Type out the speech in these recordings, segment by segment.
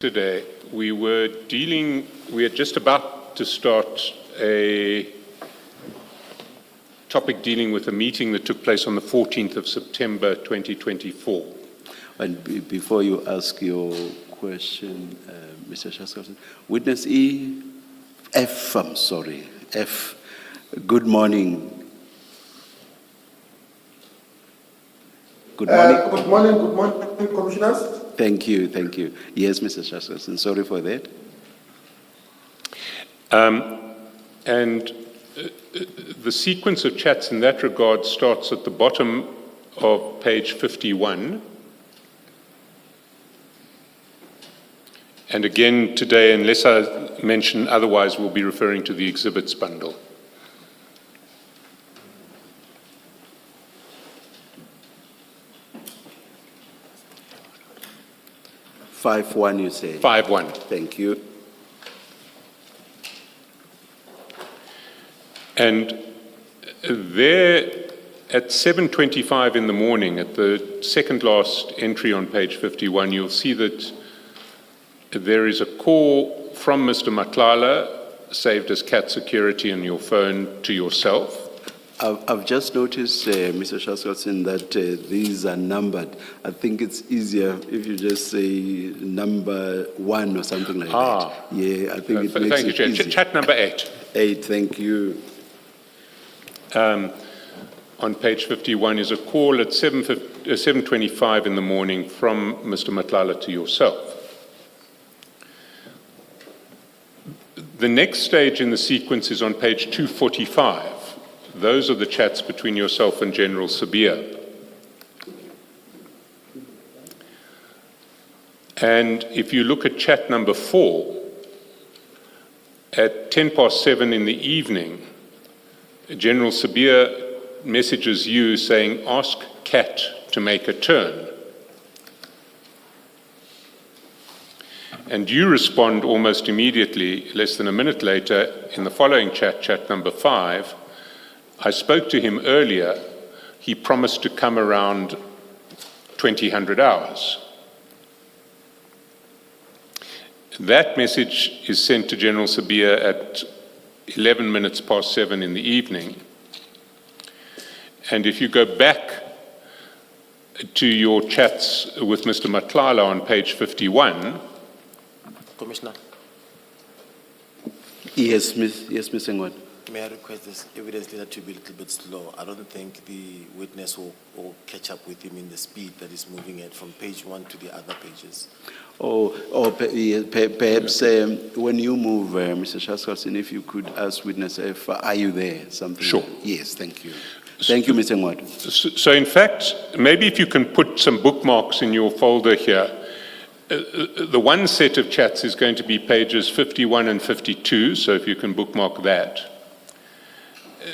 Today, we are just about to start a topic dealing with a meeting that took place on the 14th of September 2024. And before you ask your question, Mr. Shaskalson, witness F, good morning. Good morning. Good morning, commissioners. Thank you. Yes, Mr. Shaskalson, sorry for that. The sequence of chats in that regard starts at the bottom of page 51. And again today, unless I mention otherwise, we'll be referring to the exhibits bundle. Five one, you say? 5-1. Thank you. And there at 7:25 in the morning, at the second last entry on page 51, you'll see that there is a call from Mr. Matlala, saved as cat security in your phone, to yourself. I've just noticed, Mr. Shaskalson, that these are numbered. I think it's easier if you just say number 1 or something like that. Yeah, I think it makes thank you, it Chair. easier. Chat number 8. 8, thank you. On page 51 is a call at 7:25 in the morning from Mr. Matlala to yourself. The next stage in the sequence is on page 245. Those are the chats between yourself and General Sibiya. And if you look at chat number 4, at 7:10 in the evening, General Sibiya messages you saying, ask Cat to make a turn. And you respond almost immediately, less than a minute later, in the following chat number 5, I spoke to him earlier. He promised to come around 2000 hours. That message is sent to General Sibiya at 7:11 in the evening. And if you go back to your chats with Mr. Matlala on page 51. Commissioner. Yes, Mr. Ngwan. May I request this evidence leader to be a little bit slow? I don't think the witness will catch up with him in the speed that is moving it from page 1 to the other pages. Perhaps when you move, Mr. Shaskalson, if you could ask witness F, are you there? Something. Sure. Yes, thank you. Thank you, Mr. Ngwan. So in fact, maybe if you can put some bookmarks in your folder here. The one set of chats is going to be pages 51 and 52, so if you can bookmark that.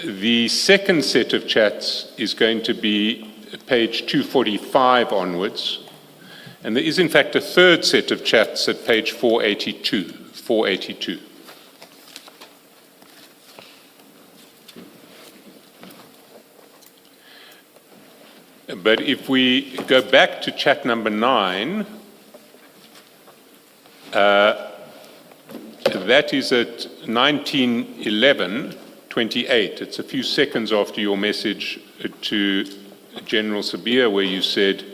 The second set of chats is going to be page 245 onwards. And there is, in fact, a third set of chats at page 482. But if we go back to chat number 9, that is at 19:11:28. It's a few seconds after your message to General Sibiya, where you said,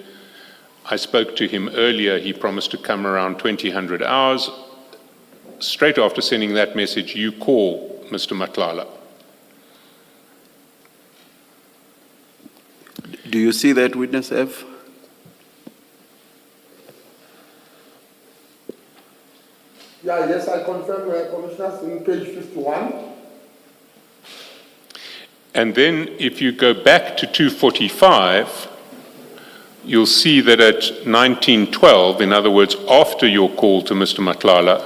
I spoke to him earlier, he promised to come around 2000 hours. Straight after sending that message, you call Mr. Matlala. Do you see that, witness F? Yes, I confirm, commissioners, in page 51. And then if you go back to 245, you'll see that at 19:12, in other words, after your call to Mr. Matlala,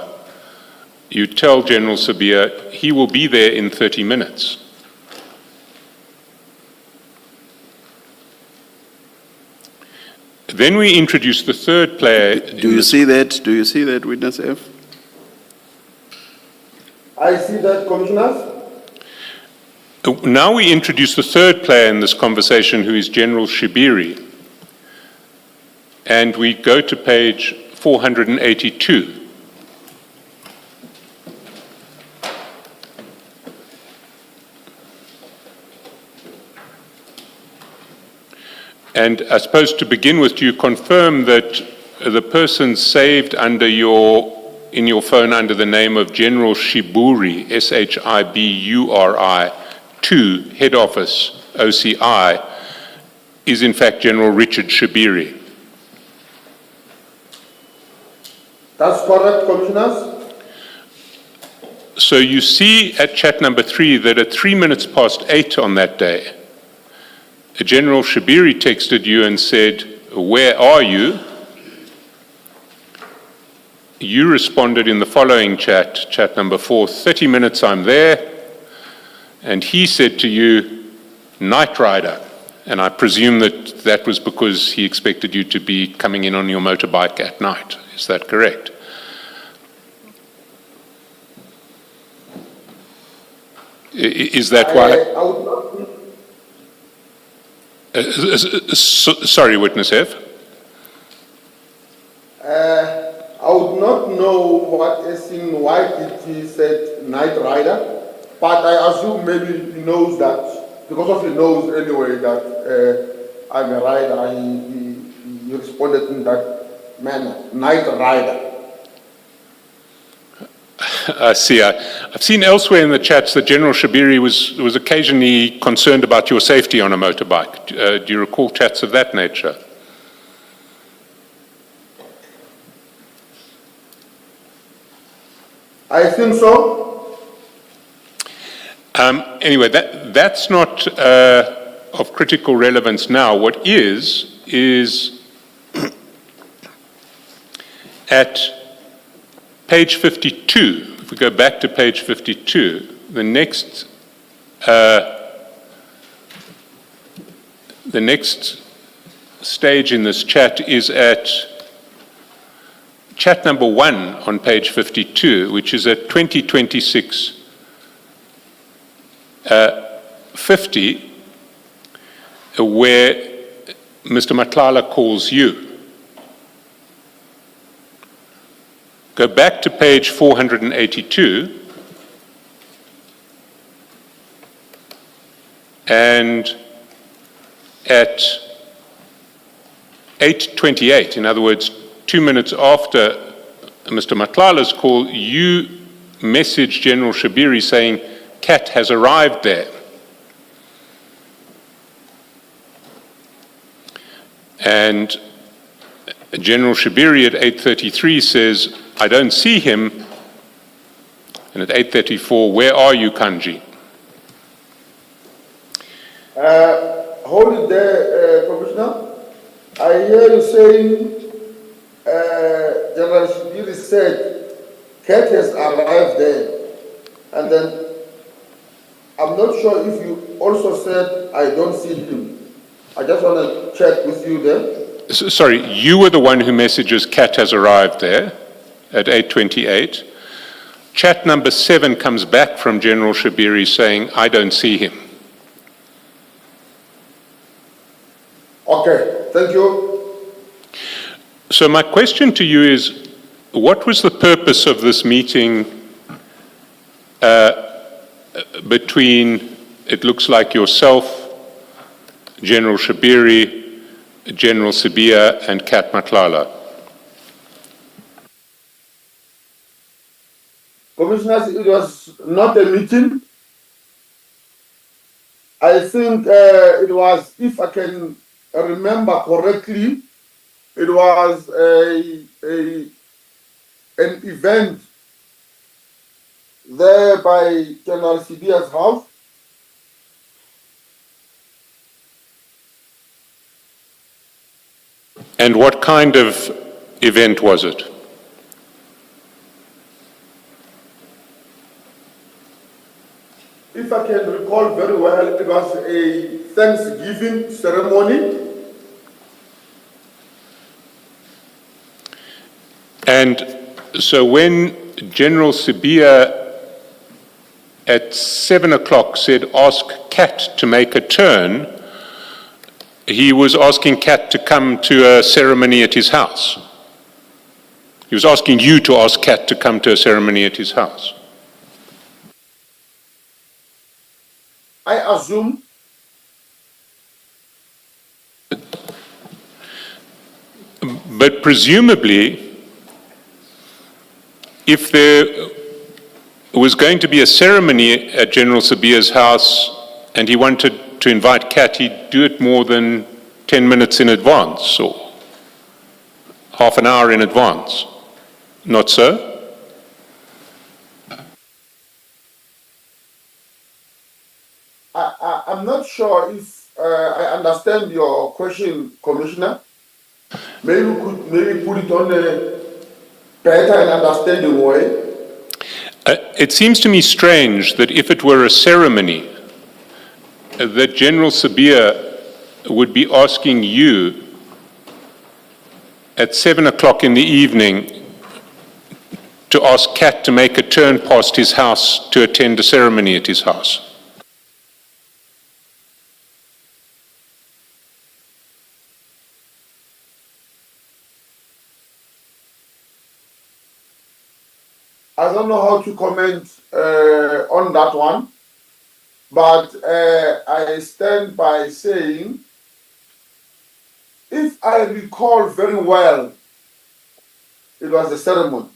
you tell General Sibiya he will be there in 30 minutes. Then we introduce the third player. Do you see that? Do you see that, witness F? I see that, commissioners. Now we introduce the third player in this conversation, who is General Shibiri. And we go to page 482. And I suppose to begin with, do you confirm that the person saved in your phone under the name of General Shiburi, Shiburi, to head office, OCI, is in fact General Richard Shibiri? That's correct, Commissioners. So you see at chat number 3 that at 8:03 on that day, General Shibiri texted you and said, "Where are you?" You responded in the following chat number 4, 30 minutes, I'm there. And he said to you, "Night Rider." And I presume that that was because he expected you to be coming in on your motorbike at night. Is that correct? Is that why? I would not, Sorry, Witness F. I would not know what is in why did he said Night Rider, but I assume maybe he knows that, because of he knows anyway that I'm a rider, he responded in that manner, Night Rider. I see. I've seen elsewhere in the chats that General Shibiri was occasionally concerned about your safety on a motorbike. Do you recall chats of that nature? I think so. Anyway, that's not of critical relevance now. What is at page 52, if we go back to page 52, the next stage in this chat is at chat number 1 on page 52, which is at 2026-50, where Mr. Matlala calls you. Go back to page 482, and at 8:28, in other words, 2 minutes after Mr. Matlala's call, you messaged General Shibiri saying, "Cat has arrived there." And General Shibiri at 8:33 says, "I don't see him." And at 8:34, "Where are you, Kanji?" Hold it there, Commissioner. I hear you saying General Shibiri said, Cat has arrived there. And then I'm not sure if you also said, I don't see him. I just want to check with you there. Sorry, you were the one who messages Cat has arrived there at 8:28. Chat number 7 comes back from General Shibiri saying, "I don't see him." Okay, thank you. So my question to you is, what was the purpose of this meeting between, it looks like yourself, General Shibiri, General Sibiya, and Cat Matlala? Commissioners, it was not a meeting. I think it was, if I can remember correctly, it was an event there by General Sibiya's house. And what kind of event was it? If I can recall very well, it was a Thanksgiving ceremony. And so when General Sibiya at 7 o'clock said, "Ask Cat to make a turn," he was asking Cat to come to a ceremony at his house. He was asking you to ask Cat to come to a ceremony at his house. I assume But presumably, if there was going to be a ceremony at General Sibiya's house and he wanted to invite Kat, he'd do it more than 10 minutes in advance or half an hour in advance. Not so? I'm not sure if I understand your question, Commissioner. Maybe we could maybe put it on a better and understanding way. It seems to me strange that if it were a ceremony, that General Sibiya would be asking you at 7 o'clock in the evening to ask Kat to make a turn past his house to attend a ceremony at his house. I don't know how to comment on that one, but I stand by saying, if I recall very well, it was a ceremony.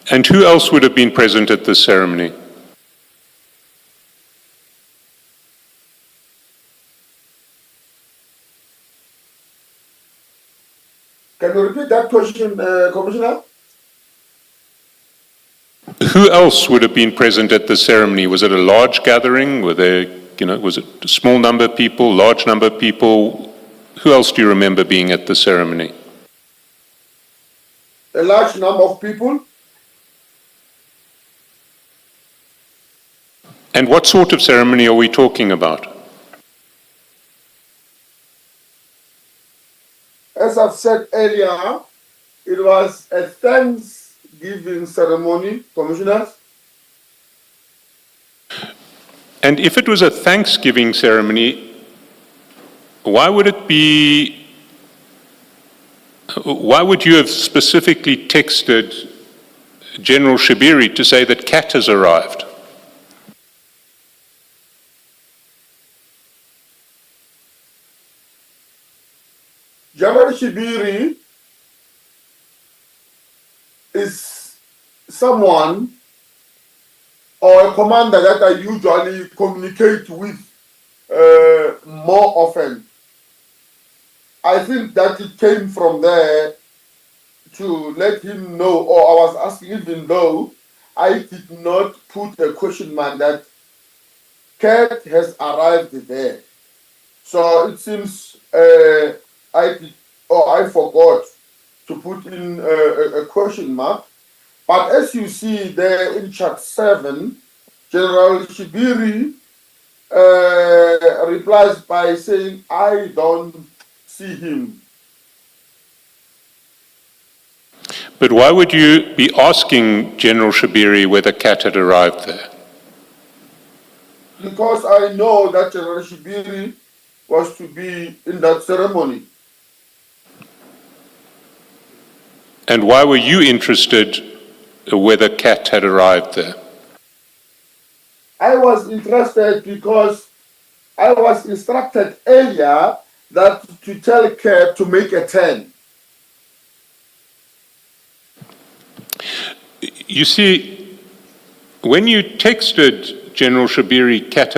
And who else would have been present at this ceremony? Can you repeat that question, Commissioner? Who else would have been present at the ceremony? Was it a large gathering? Was it a small number of people, large number of people? Who else do you remember being at the ceremony? A large number of people. And what sort of ceremony are we talking about? As I've said earlier, it was a Thanksgiving ceremony, Commissioners. And if it was a Thanksgiving ceremony, why would you have specifically texted General Shibiri to say that Kat has arrived? General Shibiri is someone or a commander that I usually communicate with more often. I think that it came from there to let him know, or I was asking, even though I did not put a question mark, that Kat has arrived there. So it seems I forgot to put in a question mark. But as you see there in chart 7, General Shibiri replies by saying, I don't see him. But why would you be asking General Shibiri whether Kat had arrived there? Because I know that General Shibiri was to be in that ceremony. And why were you interested whether Kat had arrived there? I was interested because I was instructed earlier that to tell Kat to make a turn. You see, when you texted General Shibiri, Kat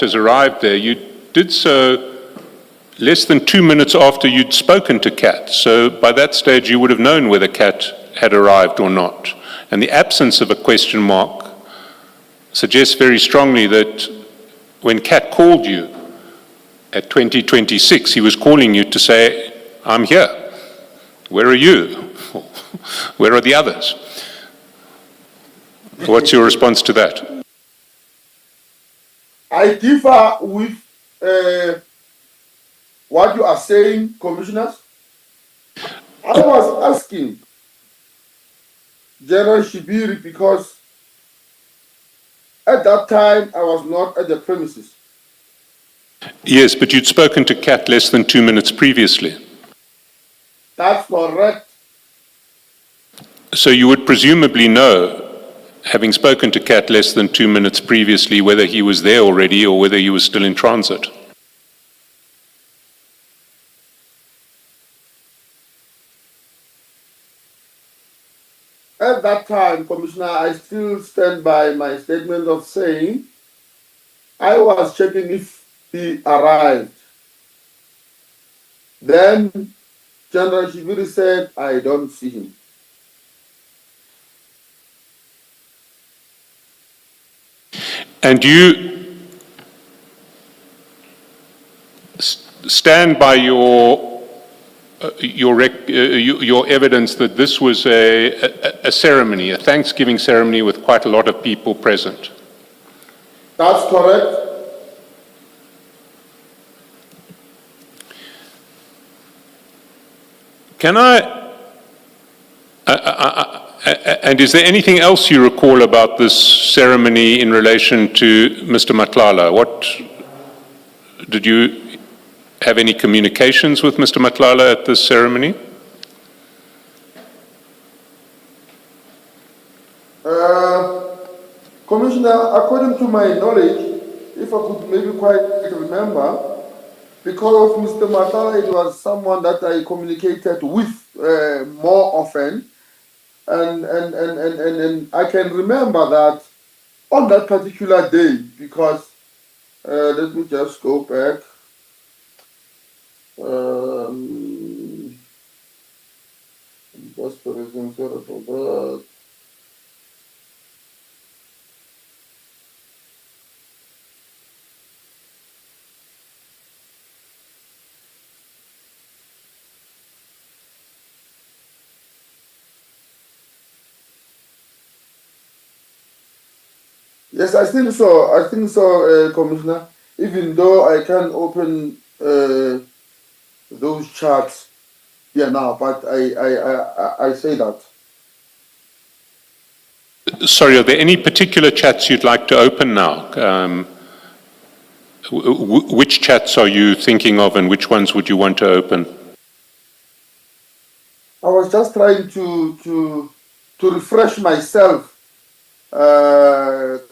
has arrived there, you did so less than 2 minutes after you'd spoken to Kat. So by that stage, you would have known whether Kat had arrived or not. And the absence of a question mark suggests very strongly that when Kat called you at 2026, he was calling you to say, I'm here. Where are you? Where are the others? What's your response to that? I differ with what you are saying, Commissioners. I was asking General Shibiri because at that time I was not at the premises. Yes, but you'd spoken to Kat less than 2 minutes previously. That's correct. So you would presumably know, having spoken to Kat less than 2 minutes previously, whether he was there already or whether he was still in transit. At that time, Commissioner, I still stand by my statement of saying I was checking if he arrived. Then General Shibiri said, I don't see him. And you stand by your evidence that this was a ceremony, a Thanksgiving ceremony with quite a lot of people present. That's correct. Can and is there anything else you recall about this ceremony in relation to Mr. Matlala? Did you have any communications with Mr. Matlala at this ceremony? Commissioner, according to my knowledge, if I could maybe quite remember, because of Mr. Matala, it was someone that I communicated with more often. And I can remember that on that particular day, because let me just go back. Just for reasons, sorry for that. Yes, I think so. I think so, Commissioner. Even though I can't open those charts here now, but I say that. Sorry, are there any particular chats you'd like to open now? Which chats are you thinking of and which ones would you want to open? I was just trying to refresh myself,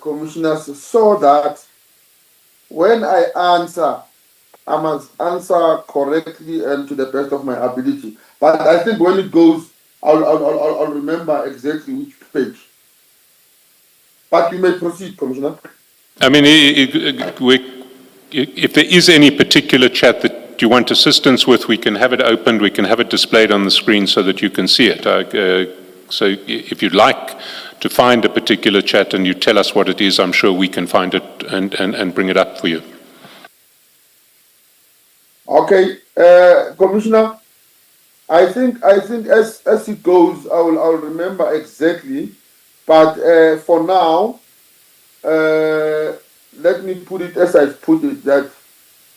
commissioners, so that when I answer, I must answer correctly and to the best of my ability. But I think when it goes, I'll remember exactly which page. But you may proceed, Commissioner. I mean, if there is any particular chat that you want assistance with, we can have it opened, we can have it displayed on the screen so that you can see it. So if you'd like to find a particular chat and you tell us what it is, I'm sure we can find it and bring it up for you. Okay, Commissioner, I think as it goes, I'll remember exactly. But for now, let me put it as I put it, that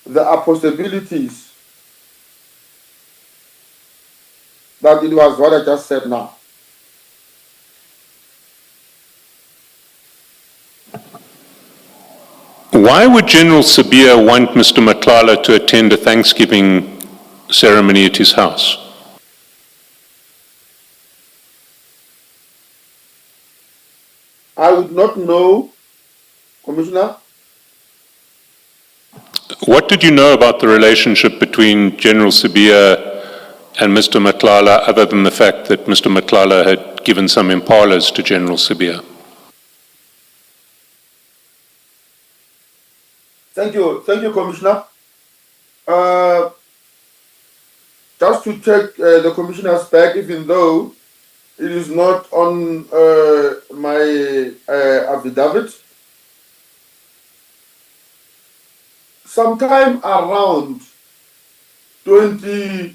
there are possibilities that it was what I just said now. Why would General Sibiya want Mr. Matlala to attend a Thanksgiving ceremony at his house? I would not know, Commissioner. What did you know about the relationship between General Sibiya and Mr. Matlala, other than the fact that Mr. Matlala had given some impalas to General Sibiya? Thank you, Commissioner. Just to take the Commissioner's back, even though it is not on my affidavit, sometime around 23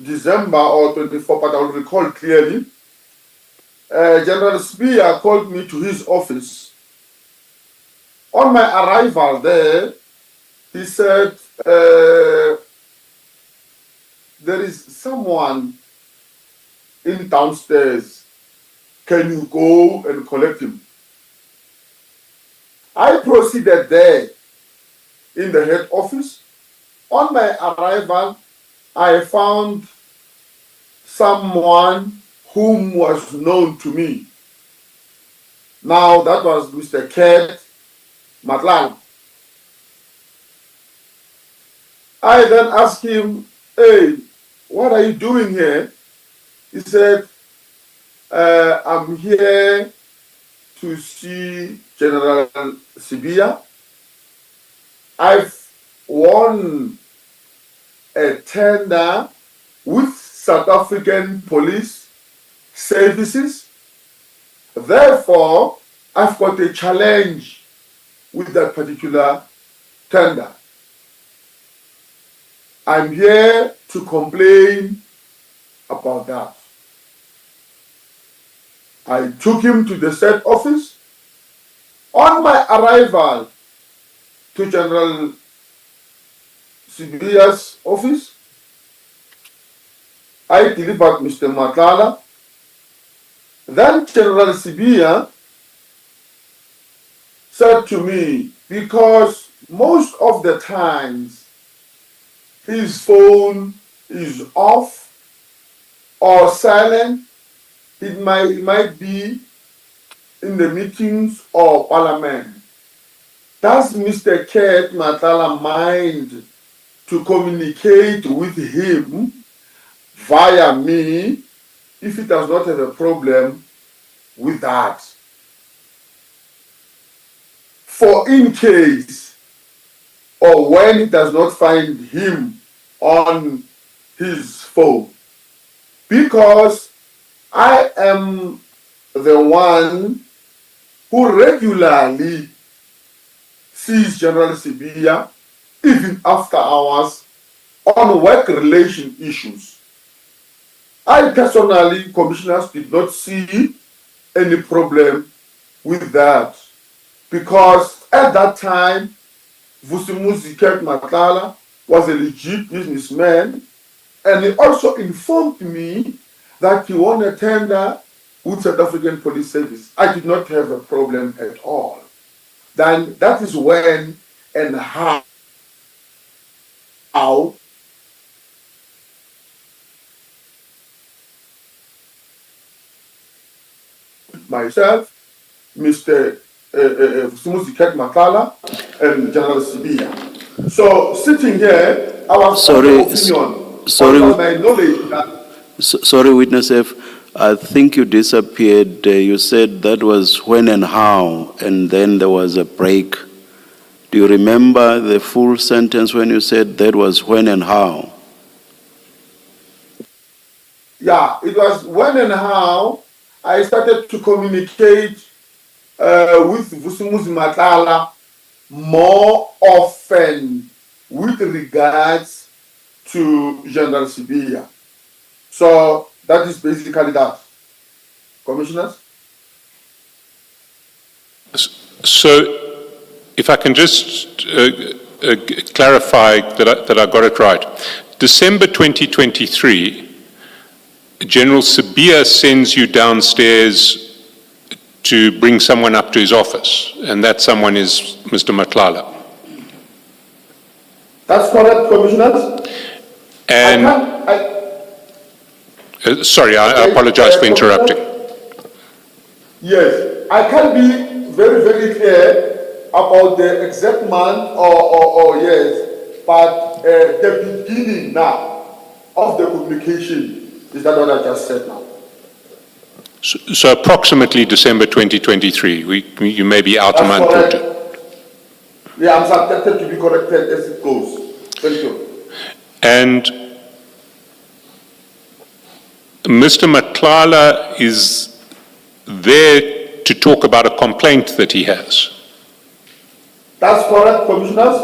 December or 24, but I'll recall clearly, General Sibiya called me to his office. On my arrival there, he said, there is someone in downstairs. Can you go and collect him? I proceeded there in the head office. On my arrival, I found someone whom was known to me. Now, that was Mr. Kurt Matlala. I then asked him, hey, what are you doing here? He said, I'm here to see General Sibia. I've won a tender with South African Police Services. Therefore, I've got a challenge with that particular tender. I'm here to complain about that. I took him to the said office. On my arrival to General Sibia's office, I delivered Mr. Matlala. Then General Sibia said to me, because most of the times his phone is off or silent, it might be in the meetings or parliament. Does Mr. Kurt Matlala mind to communicate with him via me if he does not have a problem with that? For in case or when he does not find him on his phone. Because I am the one who regularly sees General Sibia, even after hours, on work relation issues. I personally, commissioners, did not see any problem with that, because at that time, Vusimuzi Kurt Matlala was a legit businessman, and he also informed me that he won a tender with South African Police Service. I did not have a problem at all. Then that is when and how myself, Mr. Vusimuzi Kurt Matlala, and General Sibia. So sitting here, I was of the opinion, on my knowledge that Sorry, Witness F. I think you disappeared. You said that was when and how, and then there was a break. Do you remember the full sentence when you said that was when and how? Yeah, it was when and how I started to communicate with Vusimuzi Matlala more often with regards to General Sibia. So that is basically that. Commissioners? So, if I can just clarify that I got it right. December 2023, General Sibia sends you downstairs to bring someone up to his office, and that someone is Mr. Matlala. That's correct, Commissioners. And sorry, I apologize for interrupting. Yes, I can't be very, very clear about the exact month or years, but the beginning now of the communication, is that what I just said now? So approximately December 2023, you may be out a month or two. Yeah, I'm subjected to be corrected as it goes. Thank you. And Mr. Matlala is there to talk about a complaint that he has. That's correct, Commissioners.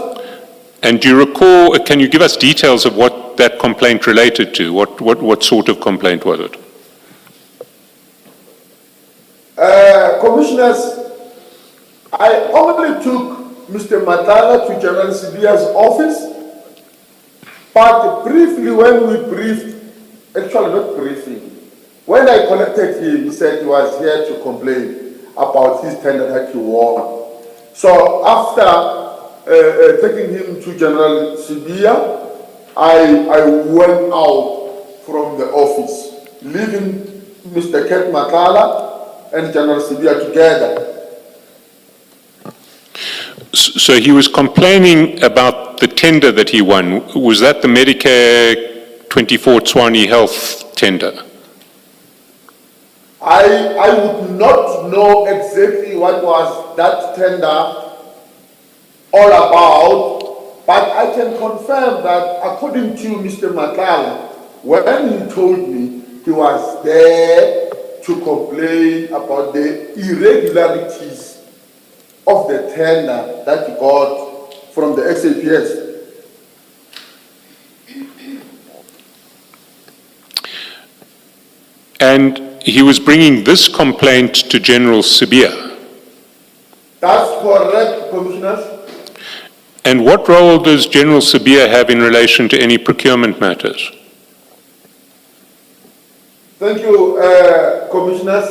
And do you recall, can you give us details of what that complaint related to? What sort of complaint was it? Commissioners, I only took Mr. Matlala to General Sibia's office, but briefly when we briefed, actually not briefing, when I connected him, he said he was here to complain about his tender that he won. So after taking him to General Sibia, I went out from the office, leaving Mr. Kurt Matlala and General Sibia together. So he was complaining about the tender that he won. Was that the Medicare 24 Tswani Health tender? I would not know exactly what was that tender all about, but I can confirm that according to Mr. Matlala, when he told me he was there to complain about the irregularities of the tender that he got from the SAPS. And he was bringing this complaint to General Sibia. That's correct, Commissioners. And what role does General Sibia have in relation to any procurement matters? Thank you, Commissioners.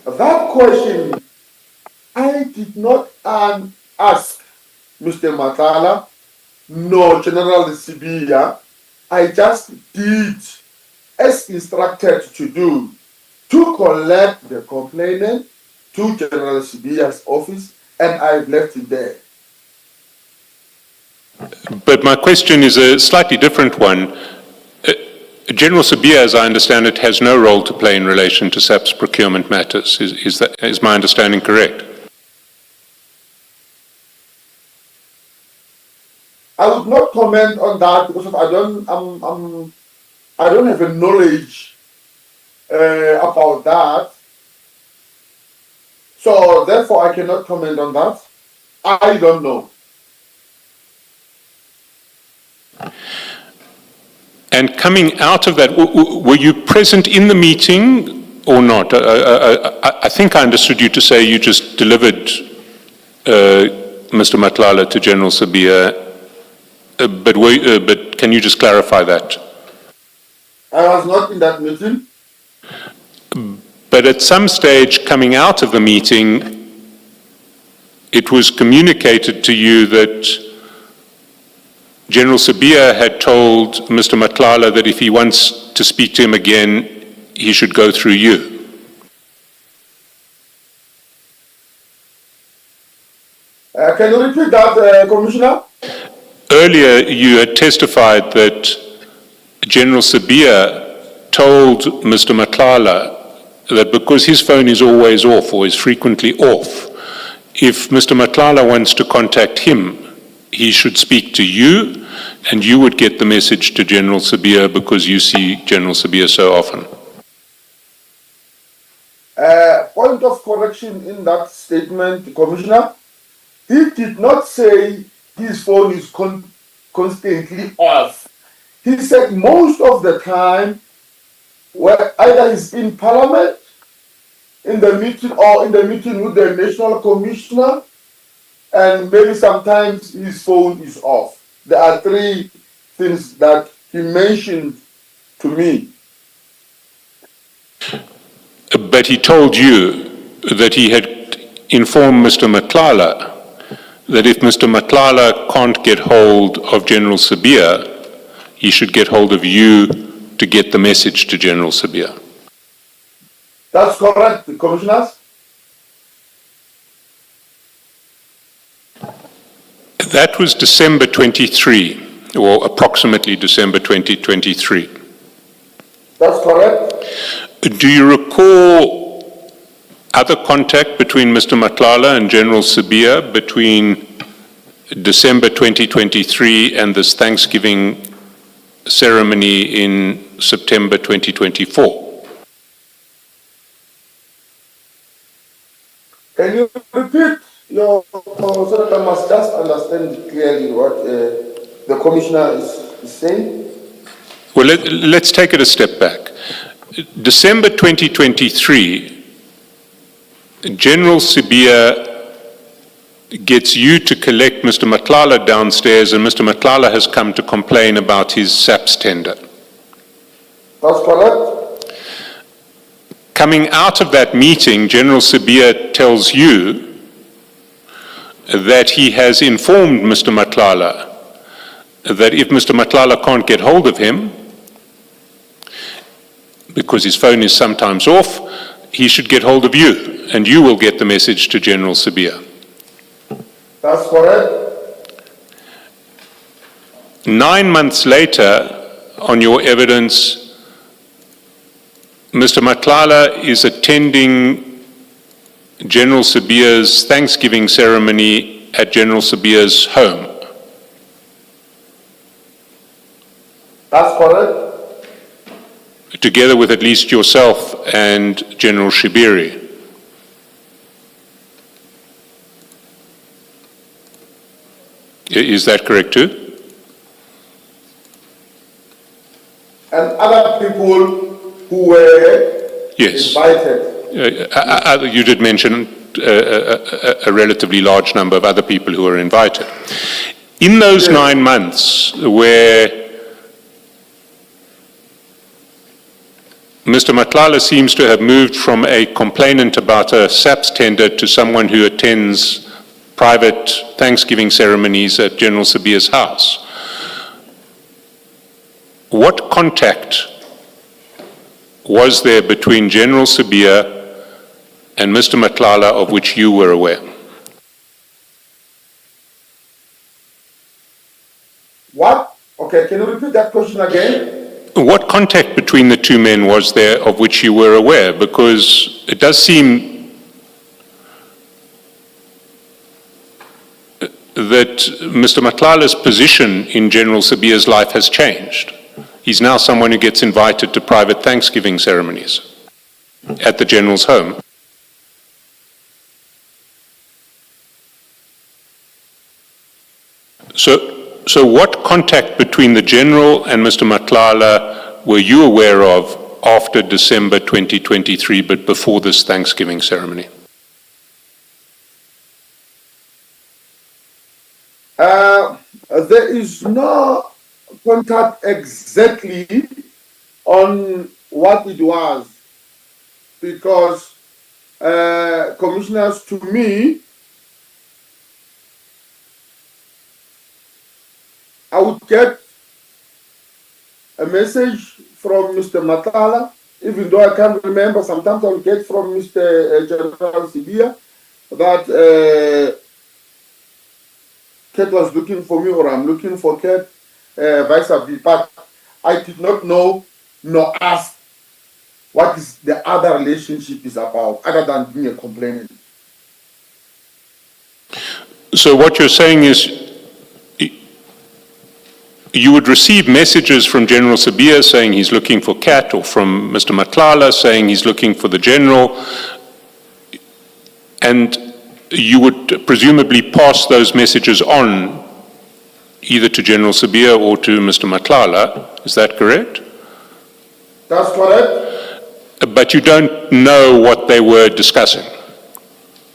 That question, I did not ask Mr. Matala, nor General Sibia. I just did as instructed to do, to collect the complainant to General Sibia's office, and I've left it there. But my question is a slightly different one. General Sibia, as I understand it, has no role to play in relation to SAP's procurement matters. Is my understanding correct? I would not comment on that because I don't have a knowledge about that. So therefore I cannot comment on that. I don't know. And coming out of that, were you present in the meeting or not? I think I understood you to say you just delivered Mr. Matlala to General Sibia, but can you just clarify that? I was not in that meeting. But at some stage coming out of the meeting, it was communicated to you that General Sibia had told Mr. Matlala that if he wants to speak to him again, he should go through you. Can you repeat that, Commissioner? Earlier, you had testified that General Sibia told Mr. Matlala that because his phone is always off or is frequently off, if Mr. Matlala wants to contact him, he should speak to you, and you would get the message to General Sibia because you see General Sibia so often. Point of correction in that statement, Commissioner. He did not say his phone is constantly off. He said most of the time, where either he's in Parliament, in the meeting, or in the meeting with the National Commissioner, and maybe sometimes his phone is off. There are three things that he mentioned to me. But he told you that he had informed Mr. Matlala that if Mr. Matlala can't get hold of General Sibia, he should get hold of you to get the message to General Sibia. That's correct, Commissioners. That was December 23, or approximately December 2023. That's correct. Do you recall other contact between Mr. Matlala and General Sibia between December 2023 and this Thanksgiving ceremony in September 2024? Can you repeat so that I must just understand clearly what the Commissioner is saying? Well, let's take it a step back. December 2023, General Sibia gets you to collect Mr. Matlala downstairs, and Mr. Matlala has come to complain about his SAPS tender. That's correct. Coming out of that meeting, General Sibia tells you that he has informed Mr. Matlala that if Mr. Matlala can't get hold of him, because his phone is sometimes off, he should get hold of you, and you will get the message to General Sibia. That's correct. 9 months later, on your evidence, Mr. Matlala is attending General Sibiya's Thanksgiving ceremony at General Sibiya's home. That's correct. Together with at least yourself and General Shibiri. Is that correct too? And other people who were Yes. invited. You did mention a relatively large number of other people who were invited. In those Yes. 9 months where Mr. Matlala seems to have moved from a complainant about a SAPS tender to someone who attends private Thanksgiving ceremonies at General Sibiya's house. What contact was there between General Sibiya and Mr. Matlala of which you were aware? What? Okay, can you repeat that question again? What contact between the two men was there of which you were aware? Because it does seem that Mr. Matlala's position in General Sibiya's life has changed. He's now someone who gets invited to private Thanksgiving ceremonies at the General's home. So what contact between the General and Mr. Matlala were you aware of after December 2023, but before this Thanksgiving ceremony? There is no contact exactly on what it was, because commissioners, to me, I would get a message from Mr. Matlala, even though I can't remember. Sometimes I will get from Mr. General Sibiya that Kat was looking for me, or I'm looking for Kat, vice versa. But I did not know nor ask what is the other relationship is about, other than being a complainant. So what you're saying is you would receive messages from General Sibiya saying he's looking for Kat, or from Mr. Matlala saying he's looking for the General, and you would presumably pass those messages on either to General Sibiya or to Mr. Matlala. Is that correct? That's correct. But you don't know what they were discussing,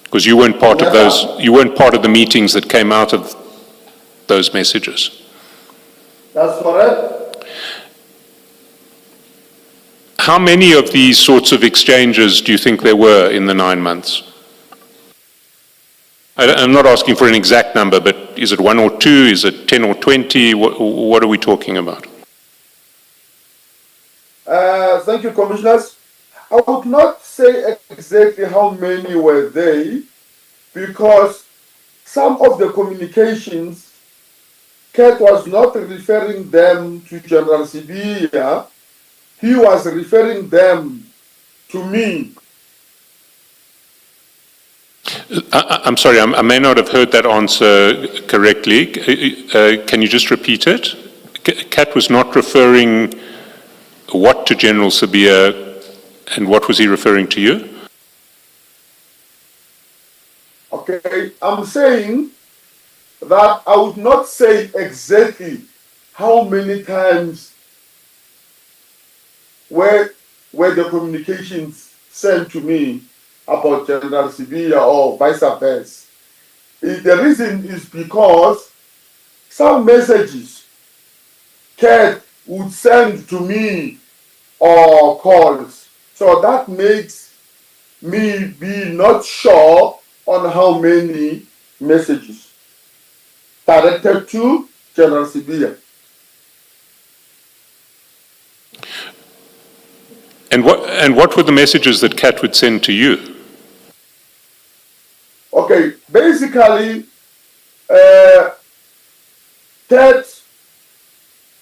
because you weren't part of those. You weren't part of the meetings that came out of those messages. That's correct. How many of these sorts of exchanges do you think there were in the 9 months? I'm not asking for an exact number, but is it 1 or 2? Is it 10 or 20? What are we talking about? Thank you, commissioners. I would not say exactly how many were they, because some of the communications, Kat was not referring them to General Sibiya, he was referring them to me. I'm sorry, I may not have heard that answer correctly. Can you just repeat it? Kat was not referring what to General Sibiya, and what was he referring to you? Okay, I'm saying that I would not say exactly how many times were the communications sent to me about General Sibiya or vice versa. The reason is because some messages Kat would send to me or calls. So that makes me be not sure on how many messages directed to General Sibiya. And what were the messages that Kat would send to you? Okay, basically, Kat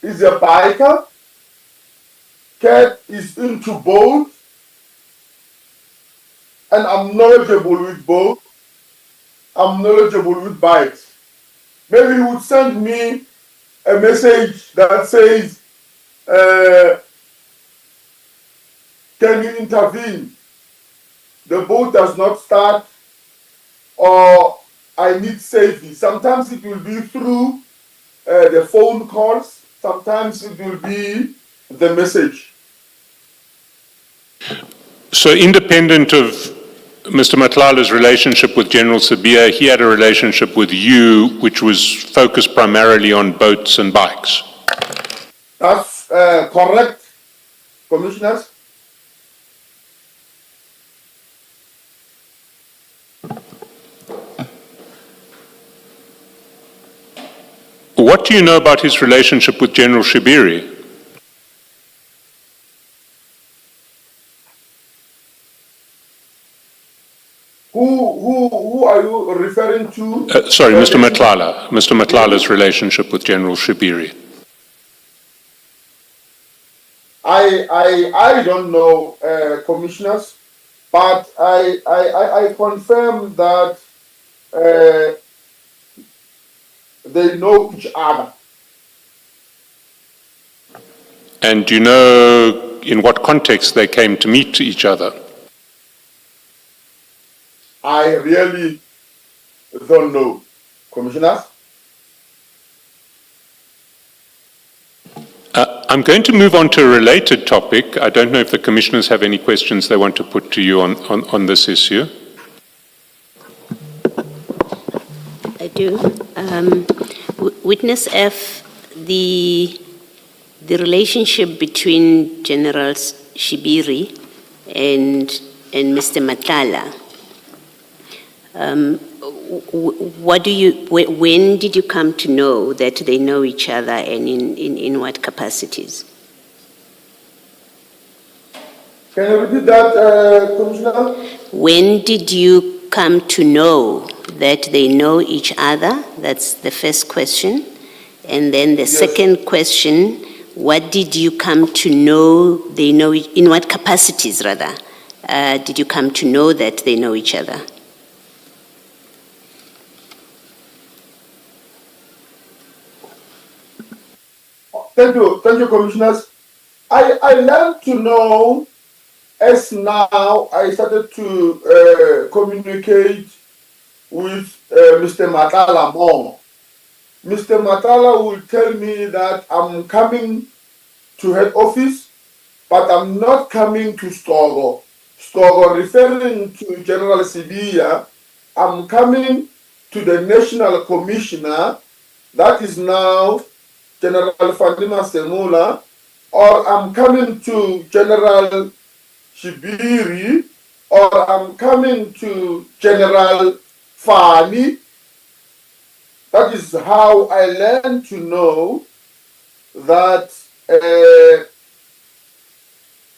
is a biker, Cat is into both, and I'm knowledgeable with both. I'm knowledgeable with bikes. Maybe he would send me a message that says, can you intervene? The boat does not start, or I need safety. Sometimes it will be through the phone calls. Sometimes it will be the message. So independent of Mr. Matlala's relationship with General Sabia, he had a relationship with you, which was focused primarily on boats and bikes. That's correct, commissioners. What do you know about his relationship with General Shibiri? Who are you referring to? Sorry, Mr. Matlala. Mr. Matlala's relationship with General Shibiri. I don't know, commissioners, but I confirm that they know each other. And do you know in what context they came to meet each other? I really don't know, commissioners. I'm going to move on to a related topic. I don't know if the commissioners have any questions they want to put to you on this issue. I do. Witness F, the relationship between General Shibiri and Mr. Matlala. When did you come to know that they know each other, and in what capacities? Can you repeat that, Commissioner? When did you come to know that they know each other? That's the first question. And then the second question, what did you come to know they know, in what capacities rather, did you come to know that they know each other? Thank you, commissioners. I learned to know as now I started to communicate with Mr. Matlala more. Mr. Matlala will tell me that I'm coming to head office, but I'm not coming to Stogo. Stogo, referring to General Sibia, I'm coming to the National Commissioner, that is now General Fandima Semula, or I'm coming to General Shibiri, or I'm coming to General Fani. That is how I learned to know that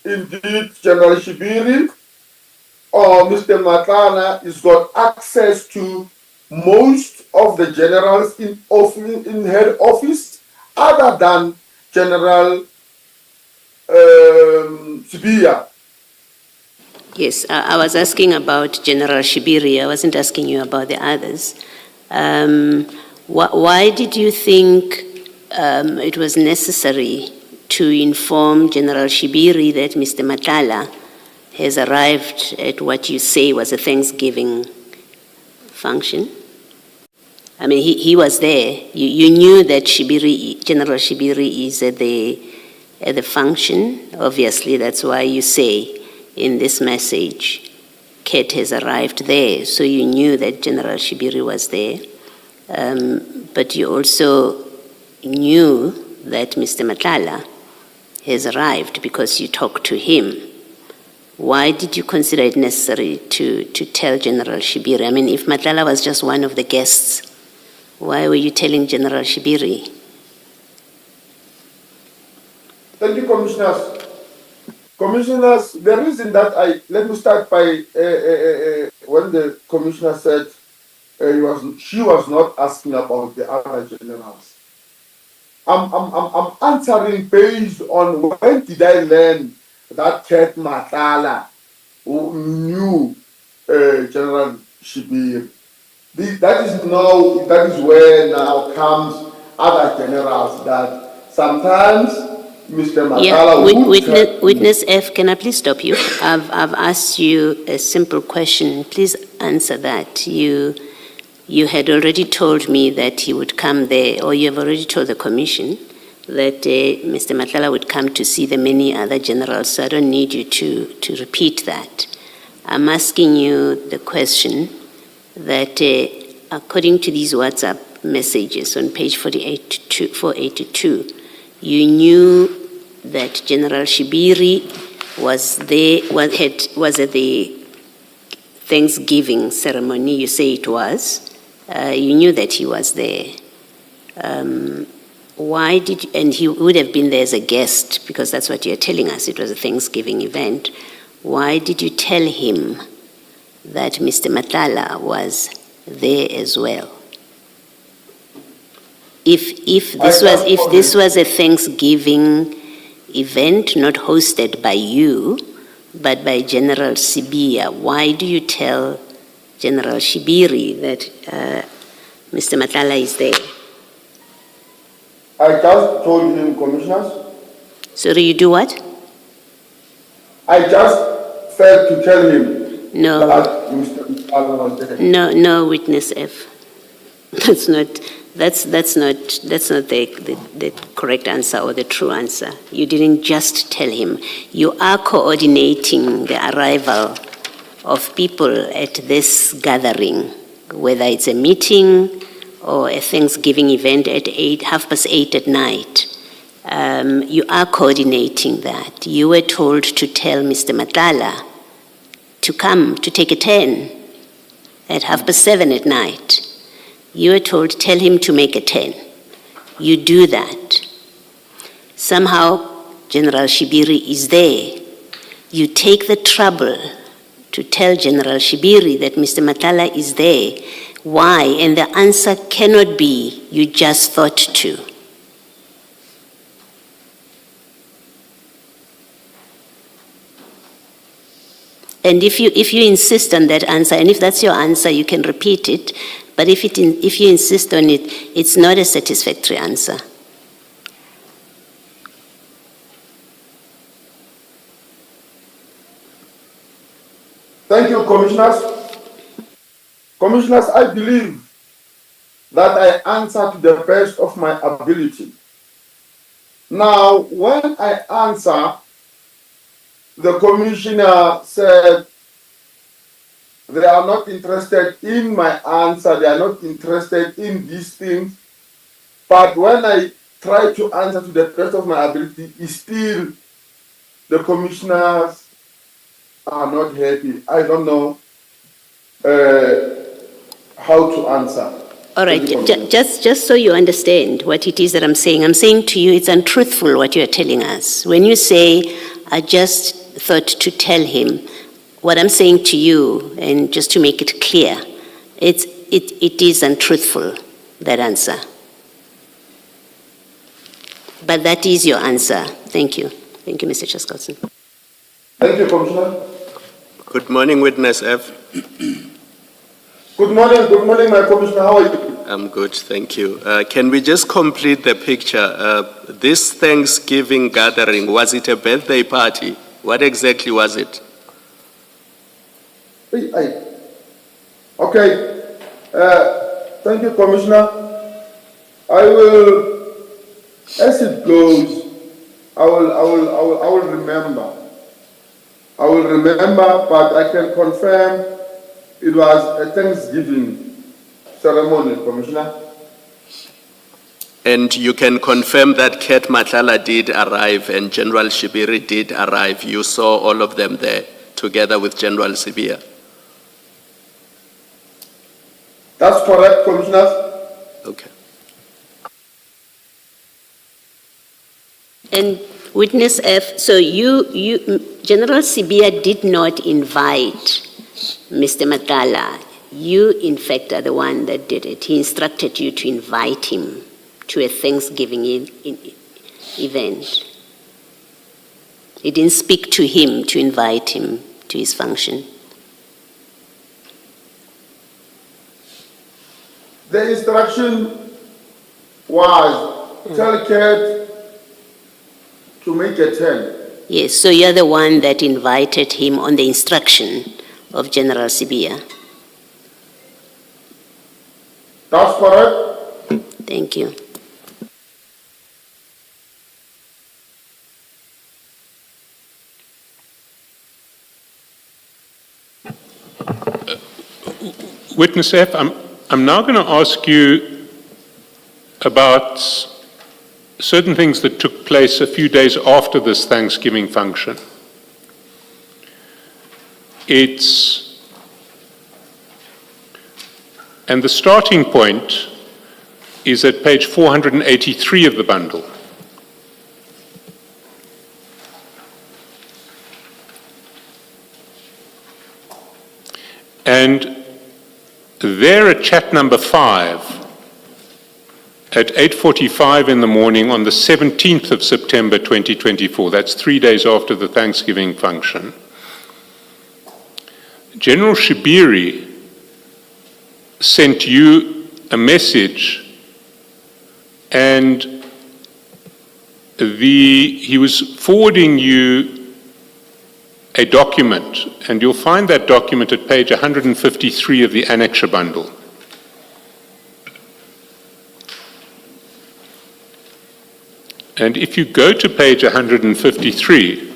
indeed General Shibiri or Mr. Matlala has got access to most of the generals in head office, other than General Sibia. Yes, I was asking about General Shibiri. I wasn't asking you about the others. Why did you think it was necessary to inform General Shibiri that Mr. Matlala has arrived at what you say was a Thanksgiving function? I mean, he was there. You knew that General Shibiri is at the function. Obviously, that's why you say in this message, Kate has arrived there. So you knew that General Shibiri was there. But you also knew that Mr. Matlala has arrived because you talked to him. Why did you consider it necessary to tell General Shibiri? I mean, if Matlala was just one of the guests, why were you telling General Shibiri? Thank you, commissioners. Commissioners, the reason that let me start by when the commissioner said she was not asking about the other generals. I'm answering based on when did I learn that Ted Matala who knew General Shibir. That is where now comes other generals that sometimes Mr. Yeah, Matala would tell- witness F, can I please stop you? I've asked you a simple question. Please answer that. You had already told me that he would come there, or you have already told the commission that Mr. Matala would come to see the many other generals, so I don't need you to repeat that. I'm asking you the question that according to these WhatsApp messages on page 482, you knew that General Shibiri was there, was at the Thanksgiving ceremony, you say it was. You knew that he was there. Why did, and he would have been there as a guest, because that's what you're telling us, it was a Thanksgiving event. Why did you tell him that Mr. Matala was there as well? If this was a Thanksgiving event not hosted by you, but by General Sibia, why do you tell General Shibiri that Mr. Matala is there? I just told him, commissioners, Sorry, you do what? I just failed to tell him No. that Mr. Matala was there. No, witness F. That's not the correct answer or the true answer. You didn't just tell him. You are coordinating the arrival of people at this gathering, whether it's a meeting or a Thanksgiving event at 8:30 at night. You are coordinating that. You were told to tell Mr. Matala to come to take a turn at 7:30 at night. You were told, tell him to make a 10. You do that. Somehow, General Shibiri is there. You take the trouble to tell General Shibiri that Mr. Matala is there. Why? And the answer cannot be, you just thought to. And if you insist on that answer, and if that's your answer, you can repeat it. But if you insist on it, it's not a satisfactory answer. Thank you, commissioners. Commissioners, I believe that I answer to the best of my ability. Now, when I answer, the commissioner said they are not interested in my answer, they are not interested in these things. But when I try to answer to the best of my ability, still the commissioners are not happy. I don't know how to answer. All right, just so you understand what it is that I'm saying to you it's untruthful what you're telling us. When you say, I just thought to tell him, what I'm saying to you, and just to make it clear, it is untruthful, that answer. But that is your answer. Thank you. Thank you, Mr. Chaskotson. Thank you, Commissioner. Good morning, Witness F. Good morning, my Commissioner. How are you? I'm good, thank you. Can we just complete the picture? This Thanksgiving gathering, was it a birthday party? What exactly was it? Okay. Thank you, Commissioner. I will, as it goes, I will remember. I will remember, but I can confirm it was a Thanksgiving ceremony, Commissioner. And you can confirm that Ket Matlala did arrive and General Shibiri did arrive. You saw all of them there together with General Sibia. That's correct, Commissioner. Okay. And Witness F, so General Sibia did not invite Mr. Matala. You, in fact, are the one that did it. He instructed you to invite him to a Thanksgiving event. He didn't speak to him to invite him to his function. The instruction was tell Cat to make a turn. Yes, so you're the one that invited him on the instruction of General Sibia. That's correct? Thank you. Witness F, I'm now going to ask you about certain things that took place a few days after this Thanksgiving function. And the starting point is at page 483 of the bundle. And there at chat number 5, at 8:45 in the morning on the 17th of September 2024, that's 3 days after the Thanksgiving function, General Shibiri sent you a message, and he was forwarding you a document, and you'll find that document at page 153 of the Annexure bundle. And if you go to page 153,